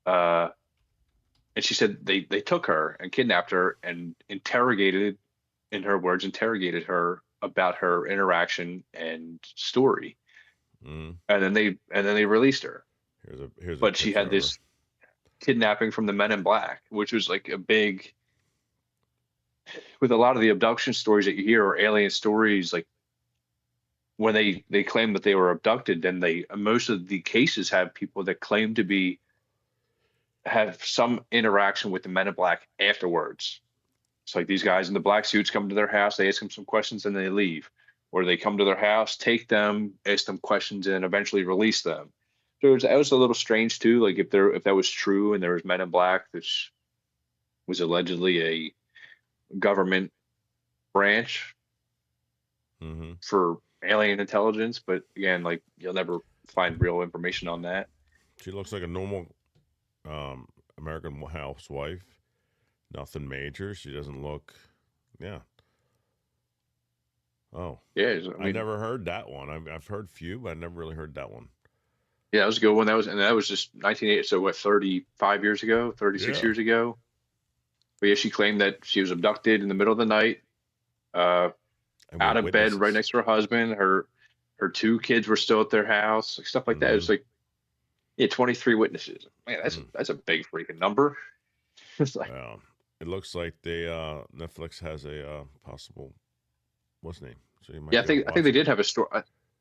And she said they took her and kidnapped her and interrogated, in her words, interrogated her about her interaction and story. And then they released her. Here's But she had this kidnapping from the men in black, which was like a big with a lot of the abduction stories that you hear or alien stories, like when they claim that they were abducted, then they most of the cases have people that claim to be have some interaction with the Men in Black afterwards. It's like these guys in the black suits come to their house, they ask them some questions, and they leave, or they come to their house, take them, ask them questions, and eventually release them. So that was a little strange too. Like if that was true and there was Men in Black, this was allegedly a government branch Mm-hmm. for alien intelligence, but again, like you'll never find real information on that. She looks like a normal American housewife. Nothing major. She doesn't look. Yeah. Oh, Yeah, I I mean, never heard that one. I've heard few, but I never really heard that one. yeah, that was a good one. That was just 1980. So what, 35 years ago, 36 Yeah. years ago. But yeah, she claimed that she was abducted in the middle of the night, uh, And out we're of bed, right witnesses. next to her husband. Her two kids were still at their house, like stuff like that. Mm-hmm. It's like, yeah, 23 witnesses. Man, that's a big freaking number. It's like, It looks like they Netflix has a possible what's the name? So you might yeah, be able to I think watch they it. did have a story.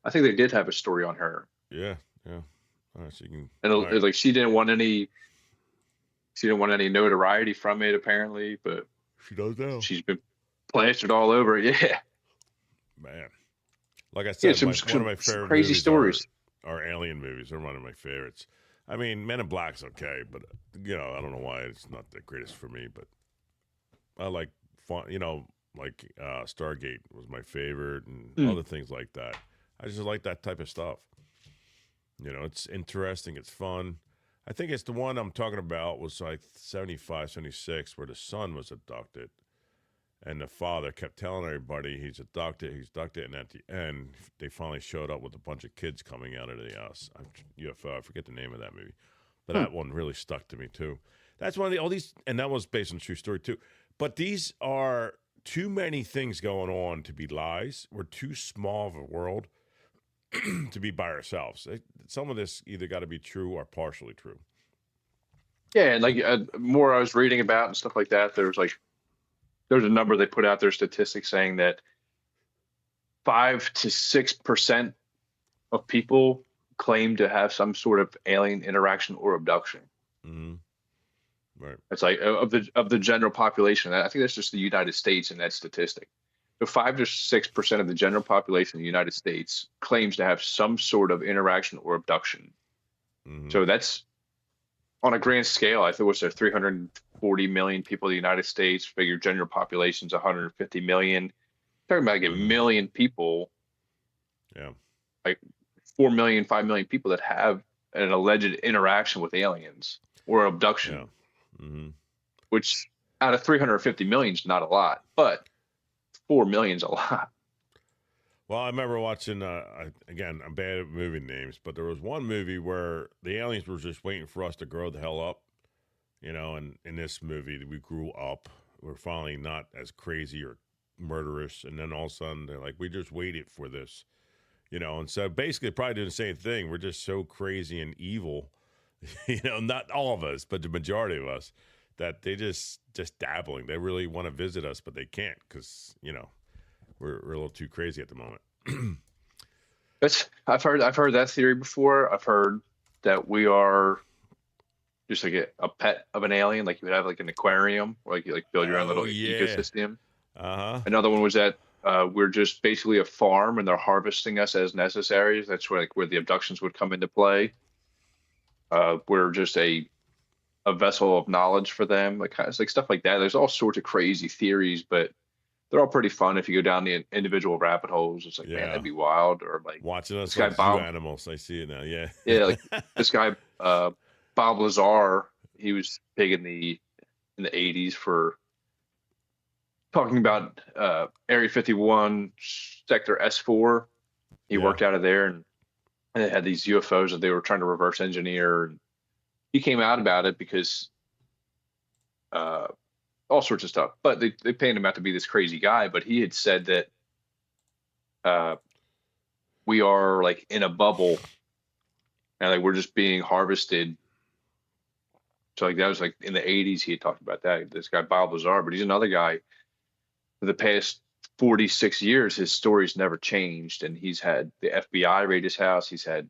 I think they did have a story on her, Yeah, yeah. All right, so you can. and All right, like she didn't want any notoriety from it apparently, but she does now. she's been plastered all over it. Yeah, Man, like I yeah, said, one of my some favorite crazy movies stories. are alien movies. They're one of my favorites. I mean, Men in Black's okay, but I don't know why it's not the greatest for me. But I like fun. Like Stargate was my favorite, and Hmm. other things like that. I just like that type of stuff. It's interesting. It's fun. I think it's the one I'm talking about was like 75, 76, where the son was abducted. And the father kept telling everybody he's abducted, and at the end, they finally showed up with a bunch of kids coming out of the UFO. I forget the name of that movie, but Hmm. that one really stuck to me too. That's one of all these, and that was based on a true story too. But these are too many things going on to be lies. We're too small of a world to be by ourselves. Some of this either got to be true or partially true. Yeah, and like more I was reading about and stuff like that. There's a number they put out there, statistics saying that 5 to 6% of people claim to have some sort of alien interaction or abduction. Mm-hmm. Right. It's like of the general population. I think that's just the United States in that statistic. So 5 to 6% of the general population in the United States claims to have some sort of interaction or abduction. Mm-hmm. So that's on a grand scale. I think what's there 340 million people in the United States. Figure general population's 150 million. Talking about like a million people, Yeah. like 4 million, 5 million people that have an alleged interaction with aliens or abduction, Yeah. Mm-hmm. which out of 350 million is not a lot, but 4 million is a lot. Well, I remember watching. Again, I'm bad at movie names, but there was one movie where the aliens were just waiting for us to grow the hell up, And in this movie, we grew up. We're finally not as crazy or murderous, and then all of a sudden they're like, "We just waited for this," And so basically, probably doing the same thing. We're just so crazy and evil, Not all of us, but the majority of us, that they just dabbling. They really want to visit us, but they can't because we're a little too crazy at the moment. I've heard that theory before. I've heard that we are just like a pet of an alien, like you would have like an aquarium, or like you like build your own Oh little yeah. ecosystem. Uh-huh. Another one was that we're just basically a farm and they're harvesting us as necessary. That's where the abductions would come into play. We're just a vessel of knowledge for them, like kind of like stuff like that. There's all sorts of crazy theories, but they're all pretty fun if you go down the individual rabbit holes. It's like, man, Yeah. that'd be wild. Or like Watching us this guy like zoo Bob, animals. I see it now. Yeah. yeah, like this guy Bob Lazar. He was big in the 80s for talking about Area 51, Sector S4. He Yeah. worked out of there, and they had these UFOs that they were trying to reverse engineer. And he came out about it because all sorts of stuff. But they painted him out to be this crazy guy. But he had said that we are like in a bubble, and like we're just being harvested. So like that was like in the 80s he had talked about that. This guy Bob Lazar, but he's another guy. for the past 46 years, his story's never changed. And he's had the FBI raid his house. He's had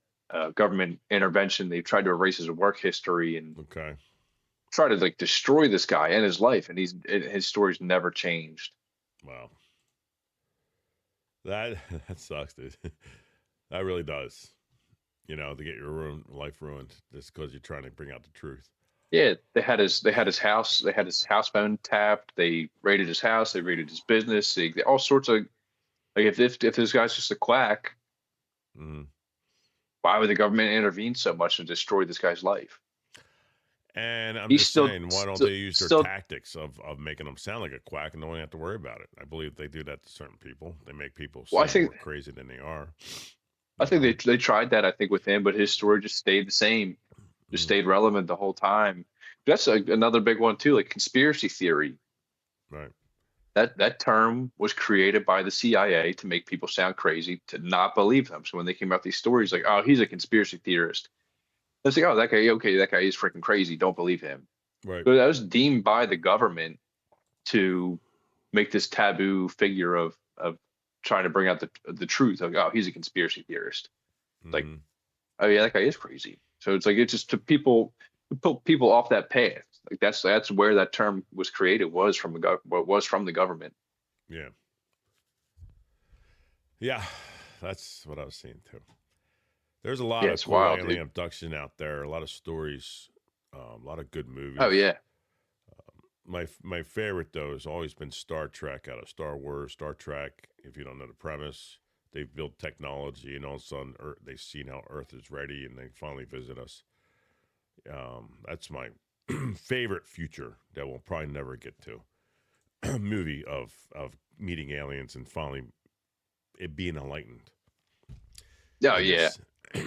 government intervention. They've tried to erase his work history and Okay. try to like destroy this guy and his life. And his story's never changed. Wow. That sucks, dude. That really does. You know, to get your life ruined just because you're trying to bring out the truth. Yeah, they had his house. They had his house phone tapped. They raided his house. They raided his business. All sorts of like if this guy's just a quack, Mm-hmm. why would the government intervene so much and destroy this guy's life? And I'm He's just still saying, why don't still, they use their still tactics of making them sound like a quack and don't have to worry about it? I believe they do that to certain people. They make people well, I seem think more crazy than they are. I think they tried that, I think, with him, but his story just stayed the same, just stayed relevant the whole time. That's another big one too, like conspiracy theory. Right. That term was created by the CIA to make people sound crazy, to not believe them. So when they came out with these stories, like, oh, he's a conspiracy theorist, it's like, oh, that guy, okay, that guy is freaking crazy. Don't believe him. Right. So that was deemed by the government to make this taboo figure of trying to bring out the truth. Like, oh, he's a conspiracy theorist. Like, Mhm. oh yeah, that guy is crazy. So it's like it just took people, put people off that path. Like that's where that term was created, was from the government. Yeah. Yeah. That's what I was seeing too. There's a lot Yeah, of it's cool wild, alien dude. abduction out there. A lot of stories. A lot of good movies. Oh yeah, My favorite though has always been Star Trek out of Star Wars. Star Trek, if you don't know the premise, they've built technology and all of a sudden they've seen how Earth is ready and they finally visit us. That's my favorite future that we'll probably never get to. Movie of meeting aliens and finally it being enlightened. oh And yeah. this,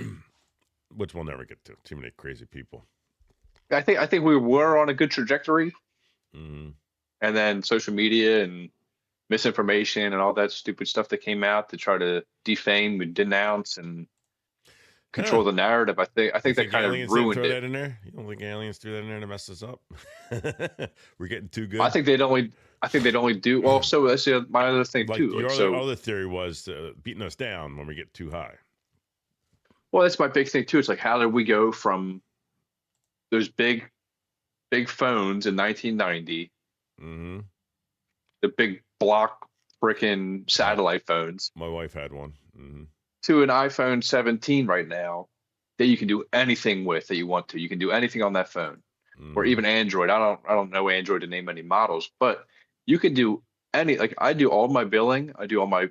which we'll never get to. Too many crazy people. I think we were on a good trajectory, Mm-hmm. and then social media and misinformation and all that stupid stuff that came out to try to defame and denounce and control the narrative. I You think that think kind of aliens didn't ruined throw it. that in there? You don't think aliens threw that in there to mess us up? We're getting too good. I think they'd only do well. So that's my other thing Like too. your Like, so other theory was beating us down when we get too high. well, that's my big thing too. It's like, how did we go from those big phones in 1990, Mm-hmm. the big block frickin' satellite phones, My wife had one. Mm-hmm. to an iPhone 17 right now that you can do anything with that you want to. You can do anything on that phone, or Mm-hmm. even Android. I don't know Android to name any models, but you can do any. Like I do all my billing, I do all my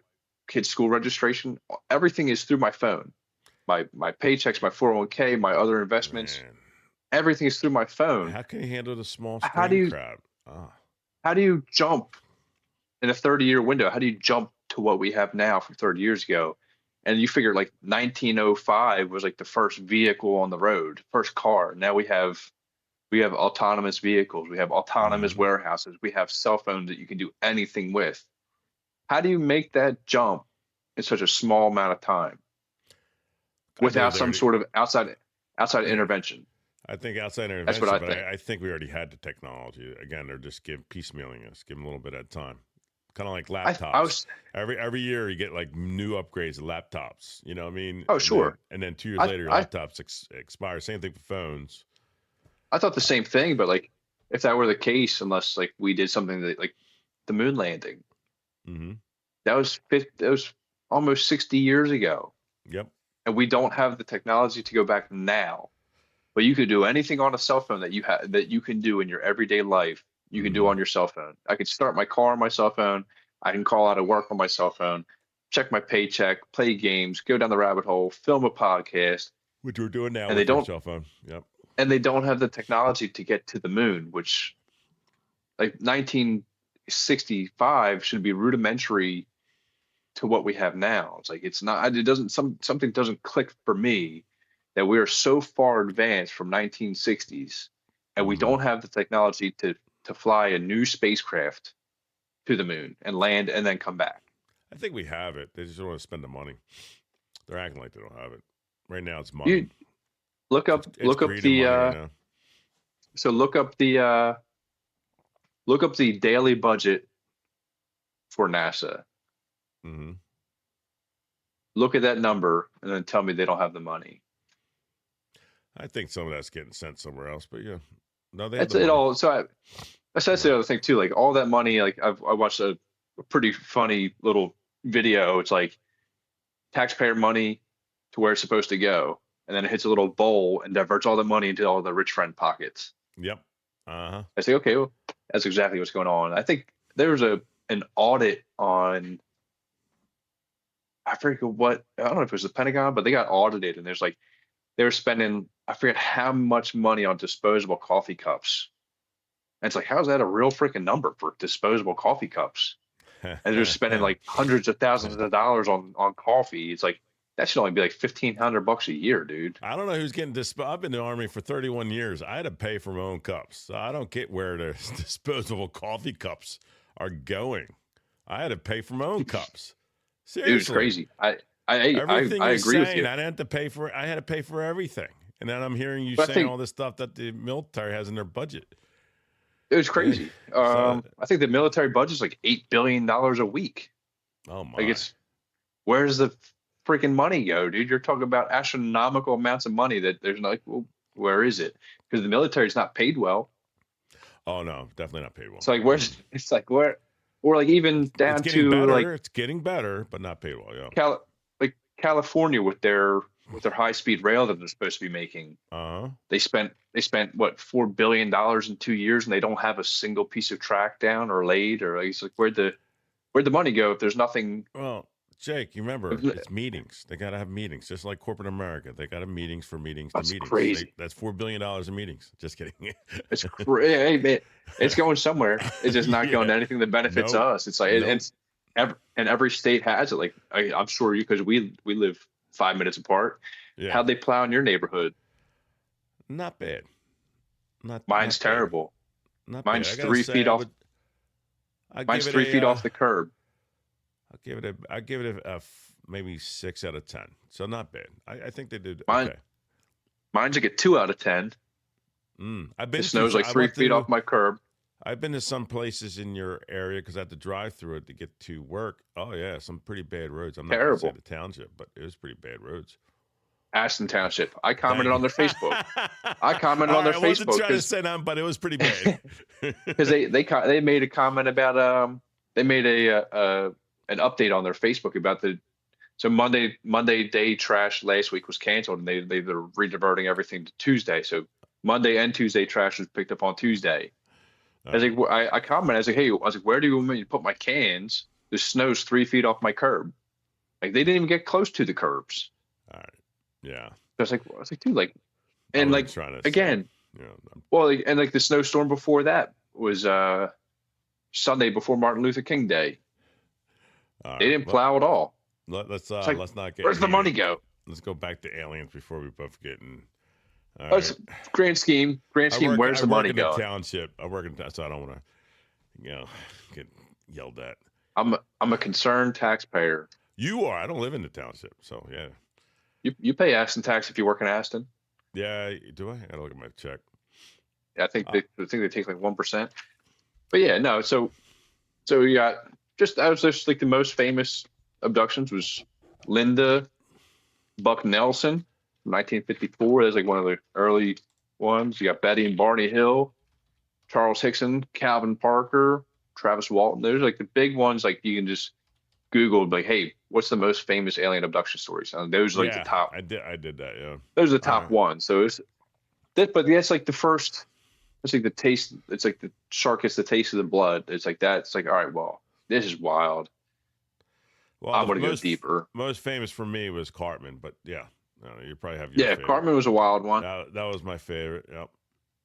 kids' school registration. Everything is through my phone. My paychecks, my 401k, my other investments, Man, everything is through my phone. how can you handle the small How do screen you crowd? Ah, how do you jump in a 30-year window? How do you jump to what we have now from 30 years ago? And you figure like 1905 was like the first vehicle on the road, first car. Now we have autonomous vehicles, we have autonomous mm-hmm. warehouses, we have cell phones that you can do anything with. How do you make that jump in such a small amount of time I believe without they some already. sort of outside Yeah, intervention? I think outside That's what intervention, I but think. I think we already had the technology. Again, they're just piecemealing us, give them a little bit at a time. Kind of like I laptops. was Every year you get like new upgrades of laptops. You know what I mean? oh sure. And then 2 years I later your I laptops expire. Same thing for phones. I thought the same thing, but like if that were the case, unless like we did something that like the moon landing, Mm-hmm. that was almost 60 years ago, Yep. and we don't have the technology to go back now. But you could do anything on a cell phone that you can do in your everyday life. You can do Mm-hmm. on your cell phone. I could start my car on my cell phone. I can call out of work on my cell phone, check my paycheck, play games, go down the rabbit hole, film a podcast, Which we're doing now and they with your don't cell phone. Yep. and they don't have the technology to get to the moon, which like 1965 should be rudimentary to what we have now. It's like it's not. It doesn't. Something doesn't click for me that we are so far advanced from 1960s, and we Mm-hmm. don't have the technology to fly a new spacecraft to the moon and land and then come back. I think we have it. They just don't want to spend the money. They're acting like they don't have it. Right now it's You money. It's look up greed and money right the now. so look up the daily budget for NASA. Mm-hmm. Look at that number and then tell me they don't have the money. I think some of that's getting sent somewhere else, but yeah, no, they have That's the it money. all. So that's the other thing too. Like all that money, like I watched a pretty funny little video. It's like taxpayer money to where it's supposed to go, and then it hits a little bowl and diverts all the money into all the rich friend pockets. Yep. Uh-huh. I say, okay, well, that's exactly what's going on. I think there was an audit on, I forget what, I don't know if it was the Pentagon, but they got audited, and there's like they were spending, I forget how much money on disposable coffee cups. And it's like, how's that a real freaking number for disposable coffee cups? And they're spending like hundreds of thousands of dollars on coffee. It's like that should only be like $1,500 a year, dude. I don't know who's getting I've been in the Army for 31 years. I had to pay for my own cups. So I don't get where the disposable coffee cups are going. I had to pay for my own cups. Seriously. It was crazy. I Everything agree you're with saying, you. I didn't have to pay for it. I had to pay for everything. And then I'm hearing you But I saying think all this stuff that the military has in their budget. it was crazy. So, I think the military budget is like $8 billion a week. oh my. Like where's the freaking money go, dude? You're talking about astronomical amounts of money that there's like, well, where is it? Because the military's not paid well. Oh no, definitely not paid well. It's like it's like where, or like even down it's getting to better. like It's getting better, but not paid well. Yeah. Like California with their high speed rail that they're supposed to be making. Uh-huh. They spent what $4 billion in 2 years, and they don't have a single piece of track down or laid, or like, it's like where'd the money go if there's nothing? Well, Jake, you remember it's meetings. They got to have meetings, just like corporate America. They got to have meetings for meetings That's to meetings. crazy. That's $4 billion in meetings. Just kidding. It's hey, man, it's going somewhere. It's just not going to anything that benefits us. It's like and every state has it. Like I'm sure you, because we live 5 minutes apart. Yeah. How'd they plow in your neighborhood? Not bad. Mine's terrible. Not Mine's bad. 3 feet off. Mine's 3 feet off the curb. I'll give it a maybe 6 out of 10. So not bad. I think they did Mine's like a 2 out of 10. I've been. The snow's like 3 feet off my curb. I've been to some places in your area because I had to drive through it to get to work. Oh yeah, some pretty bad roads. I'm not going to say the township, but it was pretty bad roads. Aston Township. I commented on their Facebook. I commented on their Facebook. I wasn't trying to say that, but it was pretty bad. Because they made a comment about they made an update on their Facebook about Monday day trash last week was canceled, and they're rediverting everything to Tuesday. So Monday and Tuesday trash was picked up on Tuesday. I was like, I commented. I was like, hey, where do you want me to put my cans? The snow's 3 feet off my curb. Like they didn't even get close to the curbs. All right. Yeah. I was like, dude, like, and like again, well, like, and like the snowstorm before that was Sunday before Martin Luther King Day. They didn't plow at all. Let's not get. Where's the money go? Let's go back to aliens before we both get in. Grand scheme. Where's the money go? Township. I work in town, so I don't want to, get yelled at. I'm a concerned taxpayer. You are. I don't live in the township, so yeah. You pay Aston tax if you work in Aston. Yeah, do I? I gotta look at my check. Yeah, I think they take like 1%. But yeah, no. So you got that was just like the most famous abductions was Linda Buck Nelson, 1954. That's like one of the early ones. You got Betty and Barney Hill, Charles Hickson, Calvin Parker, Travis Walton. Those are like the big ones. Like you can just Google, like, hey, what's the most famous alien abduction stories? And those are like the top. I did that. Yeah, those are the top ones. So but that's like the first. It's like the taste. It's like the shark gets the taste of the blood. It's like that. It's like, all right, well, this is wild. Well, I'm going to go deeper. Most famous for me was Cartman, but yeah, you probably have your favorite. Cartman was a wild one. That was my favorite. Yep,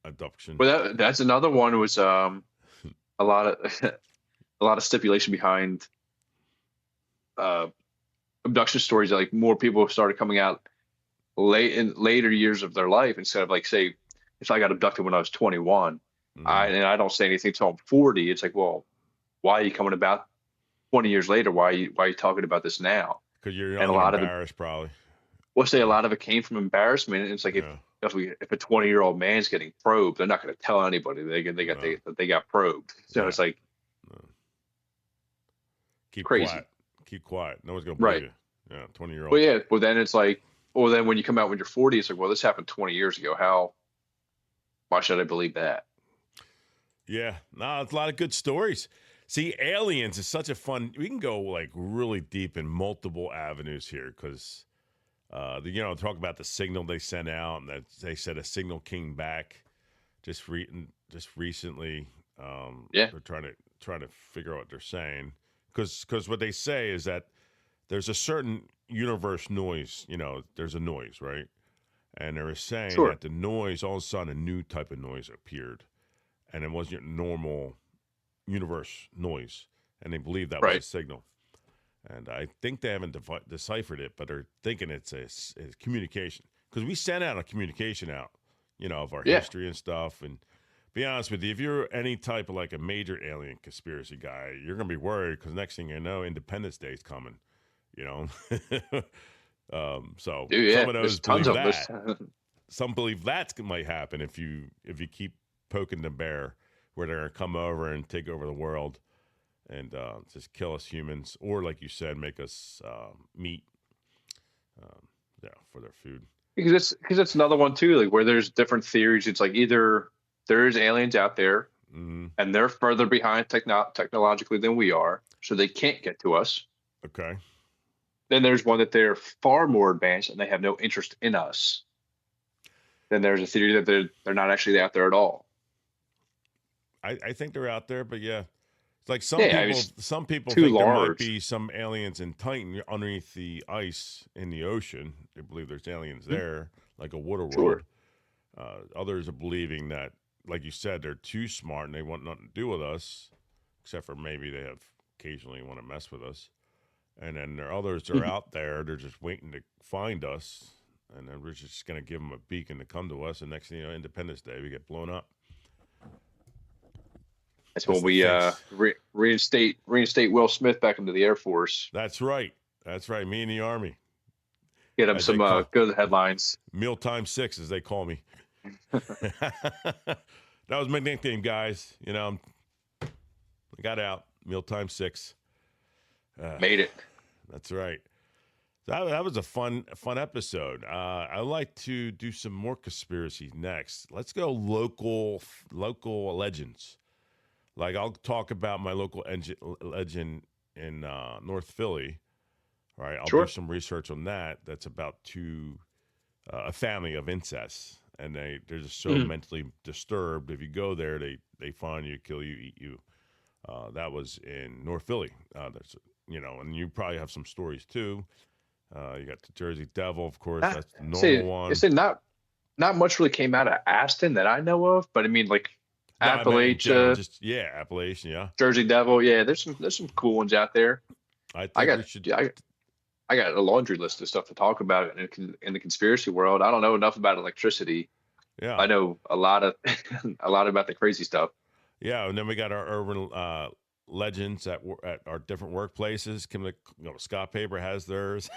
Abduction. Well, that's another one. Was a lot of stipulation behind abduction stories. Like more people started coming out in later years of their life instead of like, say, if I got abducted when I was 21, and I don't say anything until I'm 40. It's like, well, why are you coming about 20 years later? Why are you talking about this now? Because you're embarrassed, probably. We'll say a lot of it came from embarrassment. And it's like if a 20-year-old man's getting probed, they're not going to tell anybody they got probed. So it's like, keep Crazy. quiet. Keep quiet. No one's gonna Right. believe you. Yeah, 20-year-old. Well, yeah. Well, then it's like, well, then when you come out when you're 40, it's like, well, this happened 20 years ago. Why should I believe that? Yeah, no, it's a lot of good stories. See, aliens is such a fun. We can go like really deep in multiple avenues here because, talk about the signal they sent out and that they said a signal came back just recently. Yeah. They're trying to figure out what they're saying because what they say is that there's a certain universe noise. There's a noise, right? And they were saying Sure. that the noise, all of a sudden, a new type of noise appeared. And it wasn't your normal universe noise. And they believe that was a signal. And I think they haven't deciphered it, but they're thinking it's a communication. Because we sent out a communication out, of our history and stuff. And be honest with you, if you're any type of like a major alien conspiracy guy, you're going to be worried because next thing you know, Independence Day is coming, So Dude, yeah. some of those There's tons believe of that. Some believe that might happen if you keep poking the bear, where they're going to come over and take over the world and just kill us humans, or like you said, make us meat, for their food. Because it's another one too, like where there's different theories. It's like either there's aliens out there and they're further behind technologically than we are, so they can't get to us. Okay. Then there's one that they're far more advanced and they have no interest in us. Then there's a theory that they're not actually out there at all. I think they're out there, but yeah, it's like some people too think large. there might be some aliens in Titan underneath the ice in the ocean. They believe there's aliens there, like a water world. Others are believing that, like you said, they're too smart and they want nothing to do with us, except for maybe they have occasionally want to mess with us. And then there are others that are out there. They're just waiting to find us, and then we're just going to give them a beacon to come to us. And next thing you know, Independence Day, we get blown up. That's when we reinstate Will Smith back into the Air Force. That's right. Me and the Army. Get him some good headlines. Mealtime 6, as they call me. That was my nickname, guys. I got out. Mealtime 6. Made it. That's right. That was a fun episode. I'd like to do some more conspiracies next. Let's go local legends. Like I'll talk about my local legend in North Philly. All right, I'll do some research on that. That's about a family of incest, and they're just so mentally disturbed. If you go there, they find you, kill you, eat you. That was in North Philly. And you probably have some stories too. You got the Jersey Devil, of course. That's the normal one. It's not much really came out of Aston that I know of, but I mean, like Appalachia, Appalachia, yeah. Jersey Devil, yeah. There's some cool ones out there. I got a laundry list of stuff to talk about in the conspiracy world. I don't know enough about electricity. Yeah, I know a lot about the crazy stuff. Yeah, and then we got our urban legends at our different workplaces. Scott Paper has theirs.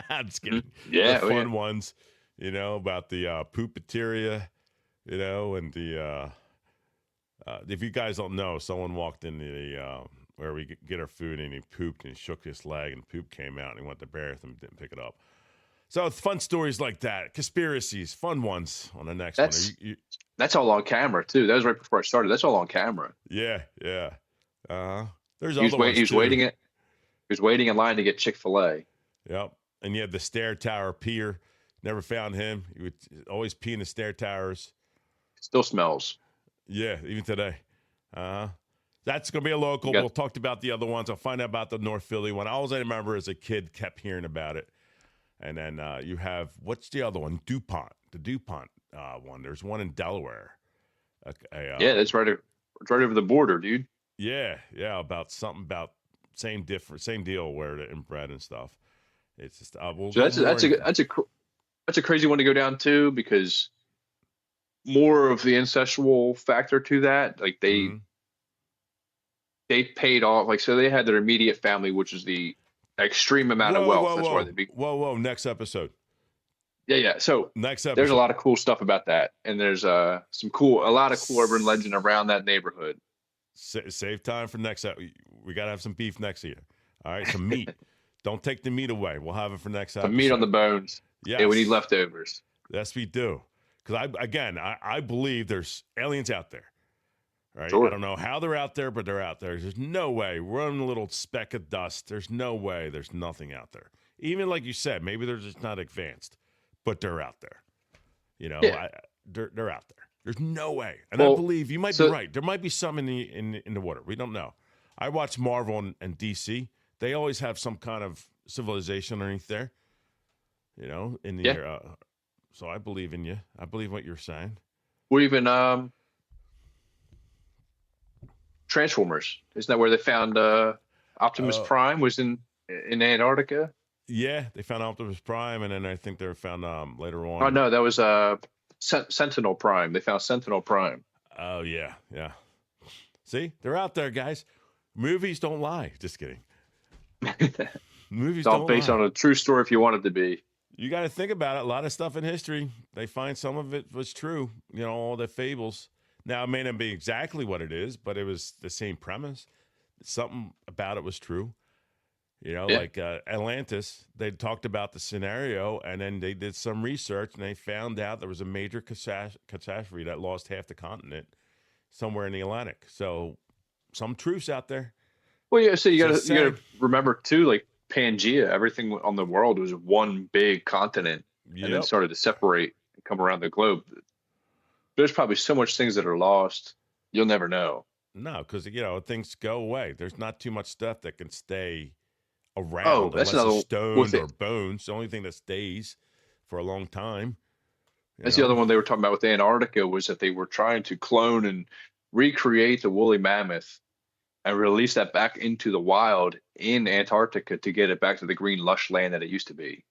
I'm just kidding. Yeah, the fun ones. About the poopeteria. And the. If you guys don't know, someone walked in the where we get our food and he pooped and he shook his leg and poop came out and he went to the bathroom and didn't pick it up. So it's fun stories like that, conspiracies, fun ones on the next one. That's all on camera too. That was right before I started. That's all on camera. Yeah. There's he was waiting in line to get Chick-fil-A. Yep. And you had the stair tower peer. Never found him. He would always pee in the stair towers. Still smells. Yeah, even today. That's going to be a local. We'll talk about the other ones. I'll find out about the North Philly one. All I remember as a kid kept hearing about it. And then you have, what's the other one? DuPont. The DuPont one. There's one in Delaware. That's right over the border, dude. Yeah. About same deal where the inbred and stuff. It's just that's a crazy one to go down too, because more of the incestual factor to that, like they paid off, like, so they had their immediate family, which is the extreme amount of wealth. That's why they next episode. Yeah. So next episode, there's a lot of cool stuff about that, and there's a lot of cool urban legend around that neighborhood. Save time for next. We got to have some beef next year. All right, some meat. Don't take the meat away. We'll have it for next Some episode. meat on the bones. Yes. Yeah, we need leftovers. Yes, we do. Because I believe there's aliens out there. Right? Sure. I don't know how they're out there, but they're out there. There's no way. We're on a little speck of dust. There's no way there's nothing out there. Even like you said, maybe they're just not advanced, but they're out there. You know, Yeah. They're out there. There's no way. And Well, I believe you might be right. There might be some in the water. We don't know. I watch Marvel and DC. They always have some kind of civilization underneath there. You know, in the air. So I believe in you. I believe what you're saying. Or even Transformers. Isn't that where they found Optimus Prime was in Antarctica? Yeah, they found Optimus Prime, and then I think they found later on. Oh no, that was Sentinel Prime. They found Sentinel Prime. Oh yeah. See, they're out there, guys. Movies don't lie. Just kidding. Movies It's all don't based lie. on a true story if you want it to be. You got to think about it. A lot of stuff in history, they find some of it was true. You know, all the fables. Now, it may not be exactly what it is, but it was the same premise. Something about it was true. You know, like Atlantis, they talked about the scenario, and then they did some research, and they found out there was a major catastrophe that lost half the continent somewhere in the Atlantic. So, some truths out there. Well, yeah. So you got Just to saying. remember too, like Pangea, everything on the world was one big continent, and then started to separate and come around the globe. There's probably so much things that are lost, you'll never know. No, because, you know, things go away. There's not too much stuff that can stay around Oh, that's unless another it's stones with or it. bones. The only thing that stays for a long time. That's the other one they were talking about with Antarctica was that they were trying to clone and recreate the woolly mammoth and release that back into the wild in Antarctica to get it back to the green lush land that it used to be.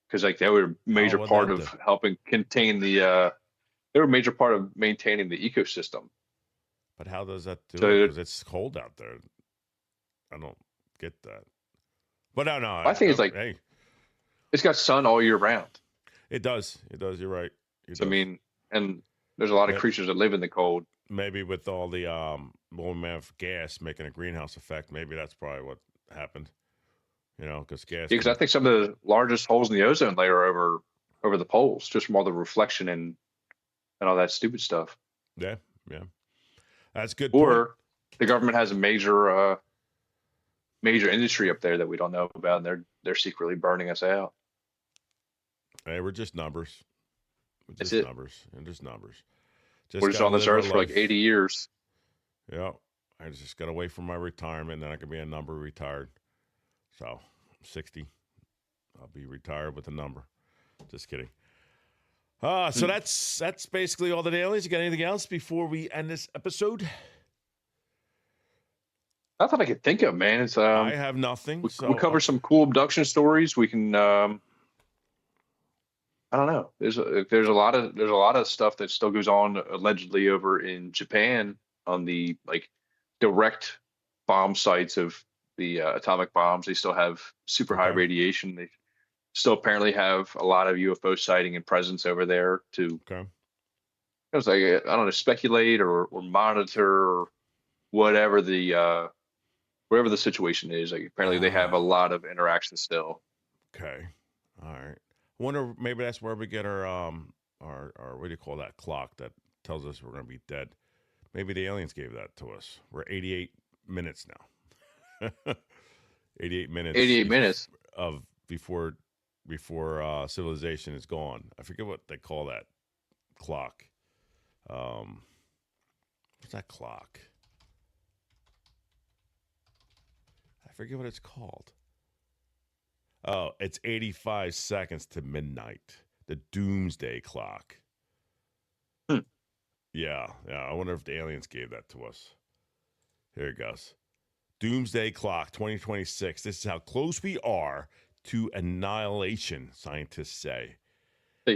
Because like they were a major what'd part that of do? helping contain the they were a major part of maintaining the ecosystem. But how does that do So it? it- Because it's cold out there. I don't get that. But no. I think it's like hey, it's got sun all year round. it does. It does. You're right. So, I mean, and there's a lot of Yeah. creatures that live in the cold. Maybe with all the mammoth gas making a greenhouse effect, maybe that's probably what happened. You know, because gas. Because I think some of the largest holes in the ozone layer are over the poles, just from all the reflection and all that stupid stuff. Yeah. That's a good point. Or the government has a major industry up there that we don't know about, and they're secretly burning us out. Hey, we're just numbers. That's Just it. numbers. And just numbers. We're just gotta on this live our earth for like life. 80 years. Yeah. I just got to wait for my retirement, then I can be a number retired. So, 60. I'll be retired with a number. Just kidding. So that's basically all the aliens. You got anything else before we end this episode? Not that I could think of, man. It's I have nothing. we cover some cool abduction stories. We can I don't know. There's a lot of stuff that still goes on allegedly over in Japan on the like direct bomb sites of the atomic bombs. They still have super high radiation. They still apparently have a lot of UFO sighting and presence over there to Okay. it was like I don't know, speculate or monitor or whatever the situation is. Like apparently they have a lot of interaction still. Okay. All right. I wonder maybe that's where we get our what do you call that clock that tells us we're going to be dead. Maybe the aliens gave that to us. We're 88 minutes now. 88 minutes. 88 minutes. of before civilization is gone. I forget what they call that clock. What's that clock? I forget what it's called. Oh, it's 85 seconds to midnight. The doomsday clock. Yeah. I wonder if the aliens gave that to us. Here it goes. Doomsday clock 2026. This is how close we are to annihilation, scientists say.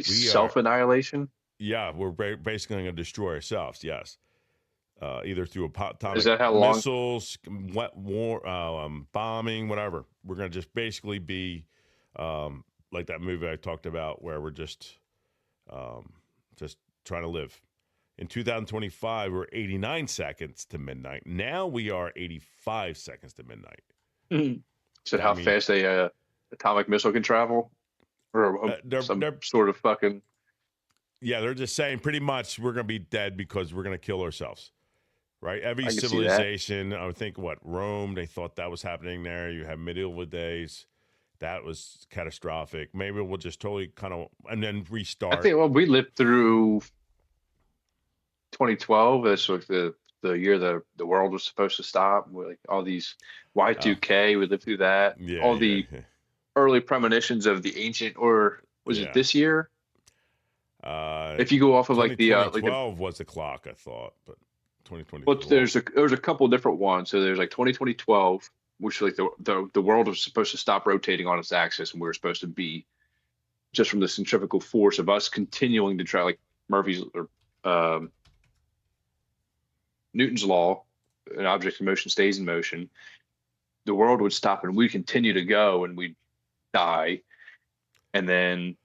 Self-annihilation? Yeah, we're basically going to destroy ourselves, yes. Either through atomic Is that how long? missiles, war, bombing, whatever. We're going to just basically be like that movie I talked about where we're just trying to live. In 2025, we're 89 seconds to midnight. Now we are 85 seconds to midnight. Said I how mean, fast a atomic missile can travel, or some they're sort of fucking. yeah, they're just saying pretty much we're gonna be dead because we're gonna kill ourselves. Right? Every I can see that. civilization, I would think what Rome, they thought that was happening there. You have medieval days. That was catastrophic. Maybe we'll just totally kind of and then I restart. think well, we lived through 2012. That's like the year the world was supposed to stop. Like all these Oh, Y2K, we lived through that. yeah, All yeah, the early premonitions of the ancient, or was it yeah. this year? Uh, If you go off of like the 2012 was the clock, I thought, but well, 2024. there's a couple different ones. So there's like 2012, which like the world was supposed to stop rotating on its axis, and we were supposed to be just from the centrifugal force of us continuing to try, like Murphy's or Newton's law, an object in motion stays in motion. The world would stop, and we'd continue to go, and we'd die. And then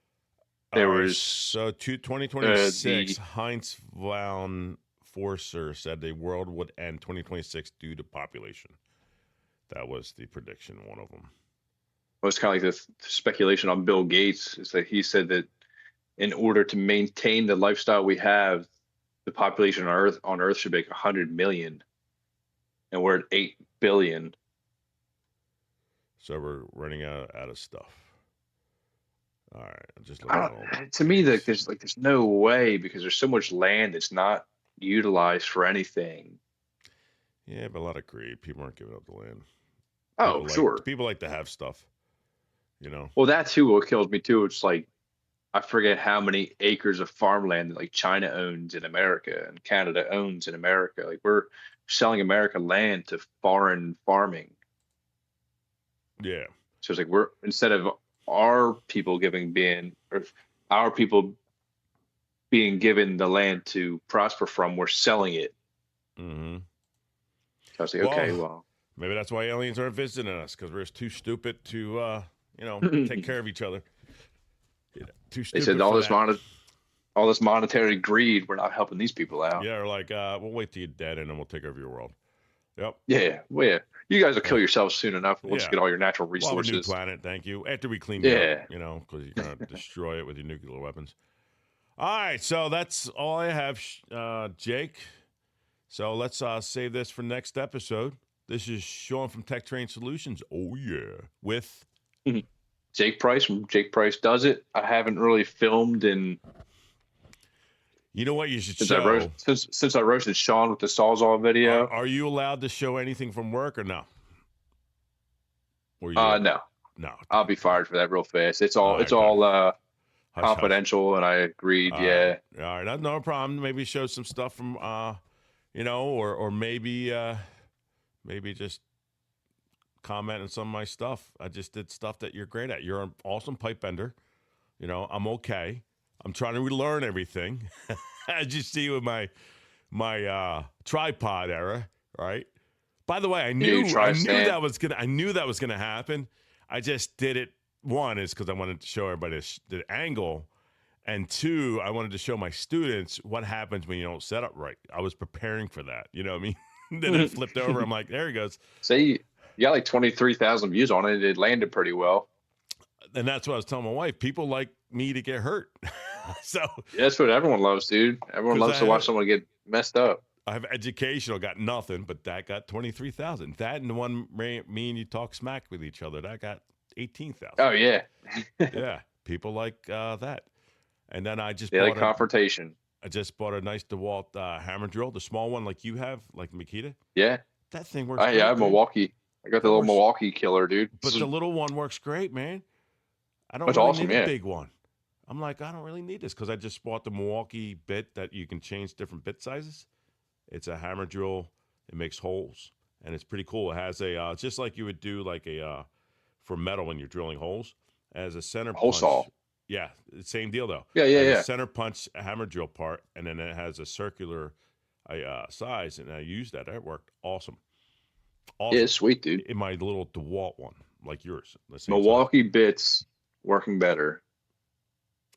All there right, was so uh, 2026, the Heinz von Forster said the world would end 2026 due to population. That was the prediction, one of them. was kind of like the speculation on Bill Gates is that he said that in order to maintain the lifestyle we have, the population on Earth should be like 100 million, and we're at 8 billion. So we're running out of stuff. All right, I'm just I looking at all don't. To me, there's no way, because there's so much land that's not utilized for anything. Yeah, but a lot of greed. People aren't giving up the land. Oh, sure. People like to have stuff, you know. Well, that too what kills me too. It's like I forget how many acres of farmland that like China owns in America and Canada owns in America. Like we're selling American land to foreign farming. Yeah. So it's like we're, instead of our people or our people being given the land to prosper from, we're selling it. Mm-hmm. So I was like, okay, well, maybe that's why aliens aren't visiting us, because we're too stupid to, take care of each other. Yeah, too they stupid said for that. all this monetary greed, we're not helping these people out. Yeah, or like, we'll wait till you're dead and then we'll take over your world. Yep. Yeah, well, yeah. You guys will kill yourselves soon enough. We'll just Yeah. get all your natural We'll have a new resources. planet, thank you. After we clean it Yeah. up, because you're going to destroy it with your nuclear weapons. All right, so that's all I have, Jake. So let's save this for next episode. This is Sean from Tech Train Solutions. Oh, yeah. With Jake Price from Jake Price Does It. I haven't really filmed in You know what you should since show? since I roasted Sean with the Sawzall video. Are you allowed to show anything from work or no? Or No. No. I'll be fired for that real fast. It's all Hush, confidential, and I agreed. hush. Yeah. All right. That's no problem. Maybe show some stuff from or maybe just comment on some of my stuff. I just did stuff that you're great at. You're an awesome pipe bender. I'm okay. I'm trying to relearn everything. As you see with my tripod era, right? By the way, I knew that was gonna happen. I just did it. One is because I wanted to show everybody the angle, and two, I wanted to show my students what happens when you don't set up right. I was preparing for that. You know what I mean? Then it flipped over. I'm like, there he goes. See, you got like 23,000 views on it. It landed pretty well. And that's what I was telling my wife. People like me to get hurt. So yeah, that's what everyone loves, dude. Everyone loves to watch someone get messed up. I have educational, got nothing, but that got 23,000. That and the one me and you talk smack with each other, that got 18,000. Oh yeah, yeah. People like that. And then I just bought confrontation. I just bought a nice DeWalt hammer drill, the small one like you have, like Makita. Yeah, that thing works. Yeah, I have Milwaukee. I got the little Milwaukee killer, dude. But the little one works great, man. I don't need a big one. I'm like, I don't really need this because I just bought the Milwaukee bit that you can change different bit sizes. It's a hammer drill. It makes holes, and it's pretty cool. It has a just like you would do like a for metal when you're drilling holes. It has a center hole punch. saw. Yeah, same deal though. Yeah. Center punch hammer drill part, and then it has a circular size, and I used that. It worked awesome. Yeah, sweet, dude. In my little DeWalt one, like yours. Milwaukee bits working better.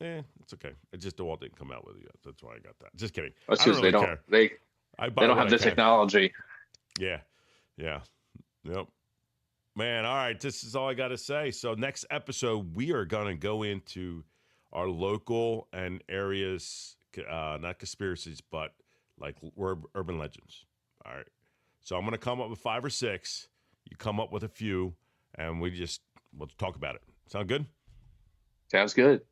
It's okay. It just DeWalt didn't come out with it yet. That's why I got that. Just kidding. That's because they don't care. They don't have the technology. Yeah. Yep. Man, all right. This is all I got to say. So, next episode, we are going to go into our local and areas, not conspiracies, but like urban legends. All right. So, I'm going to come up with 5 or 6. You come up with a few, and we'll talk about it. Sound good? Sounds good.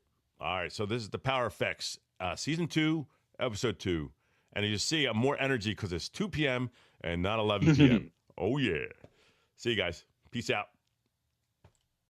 All right. So, this is the Power Effects, season 2, episode 2. And you see more energy because it's 2 p.m. and not 11 p.m. Oh, yeah. See you guys. Peace out.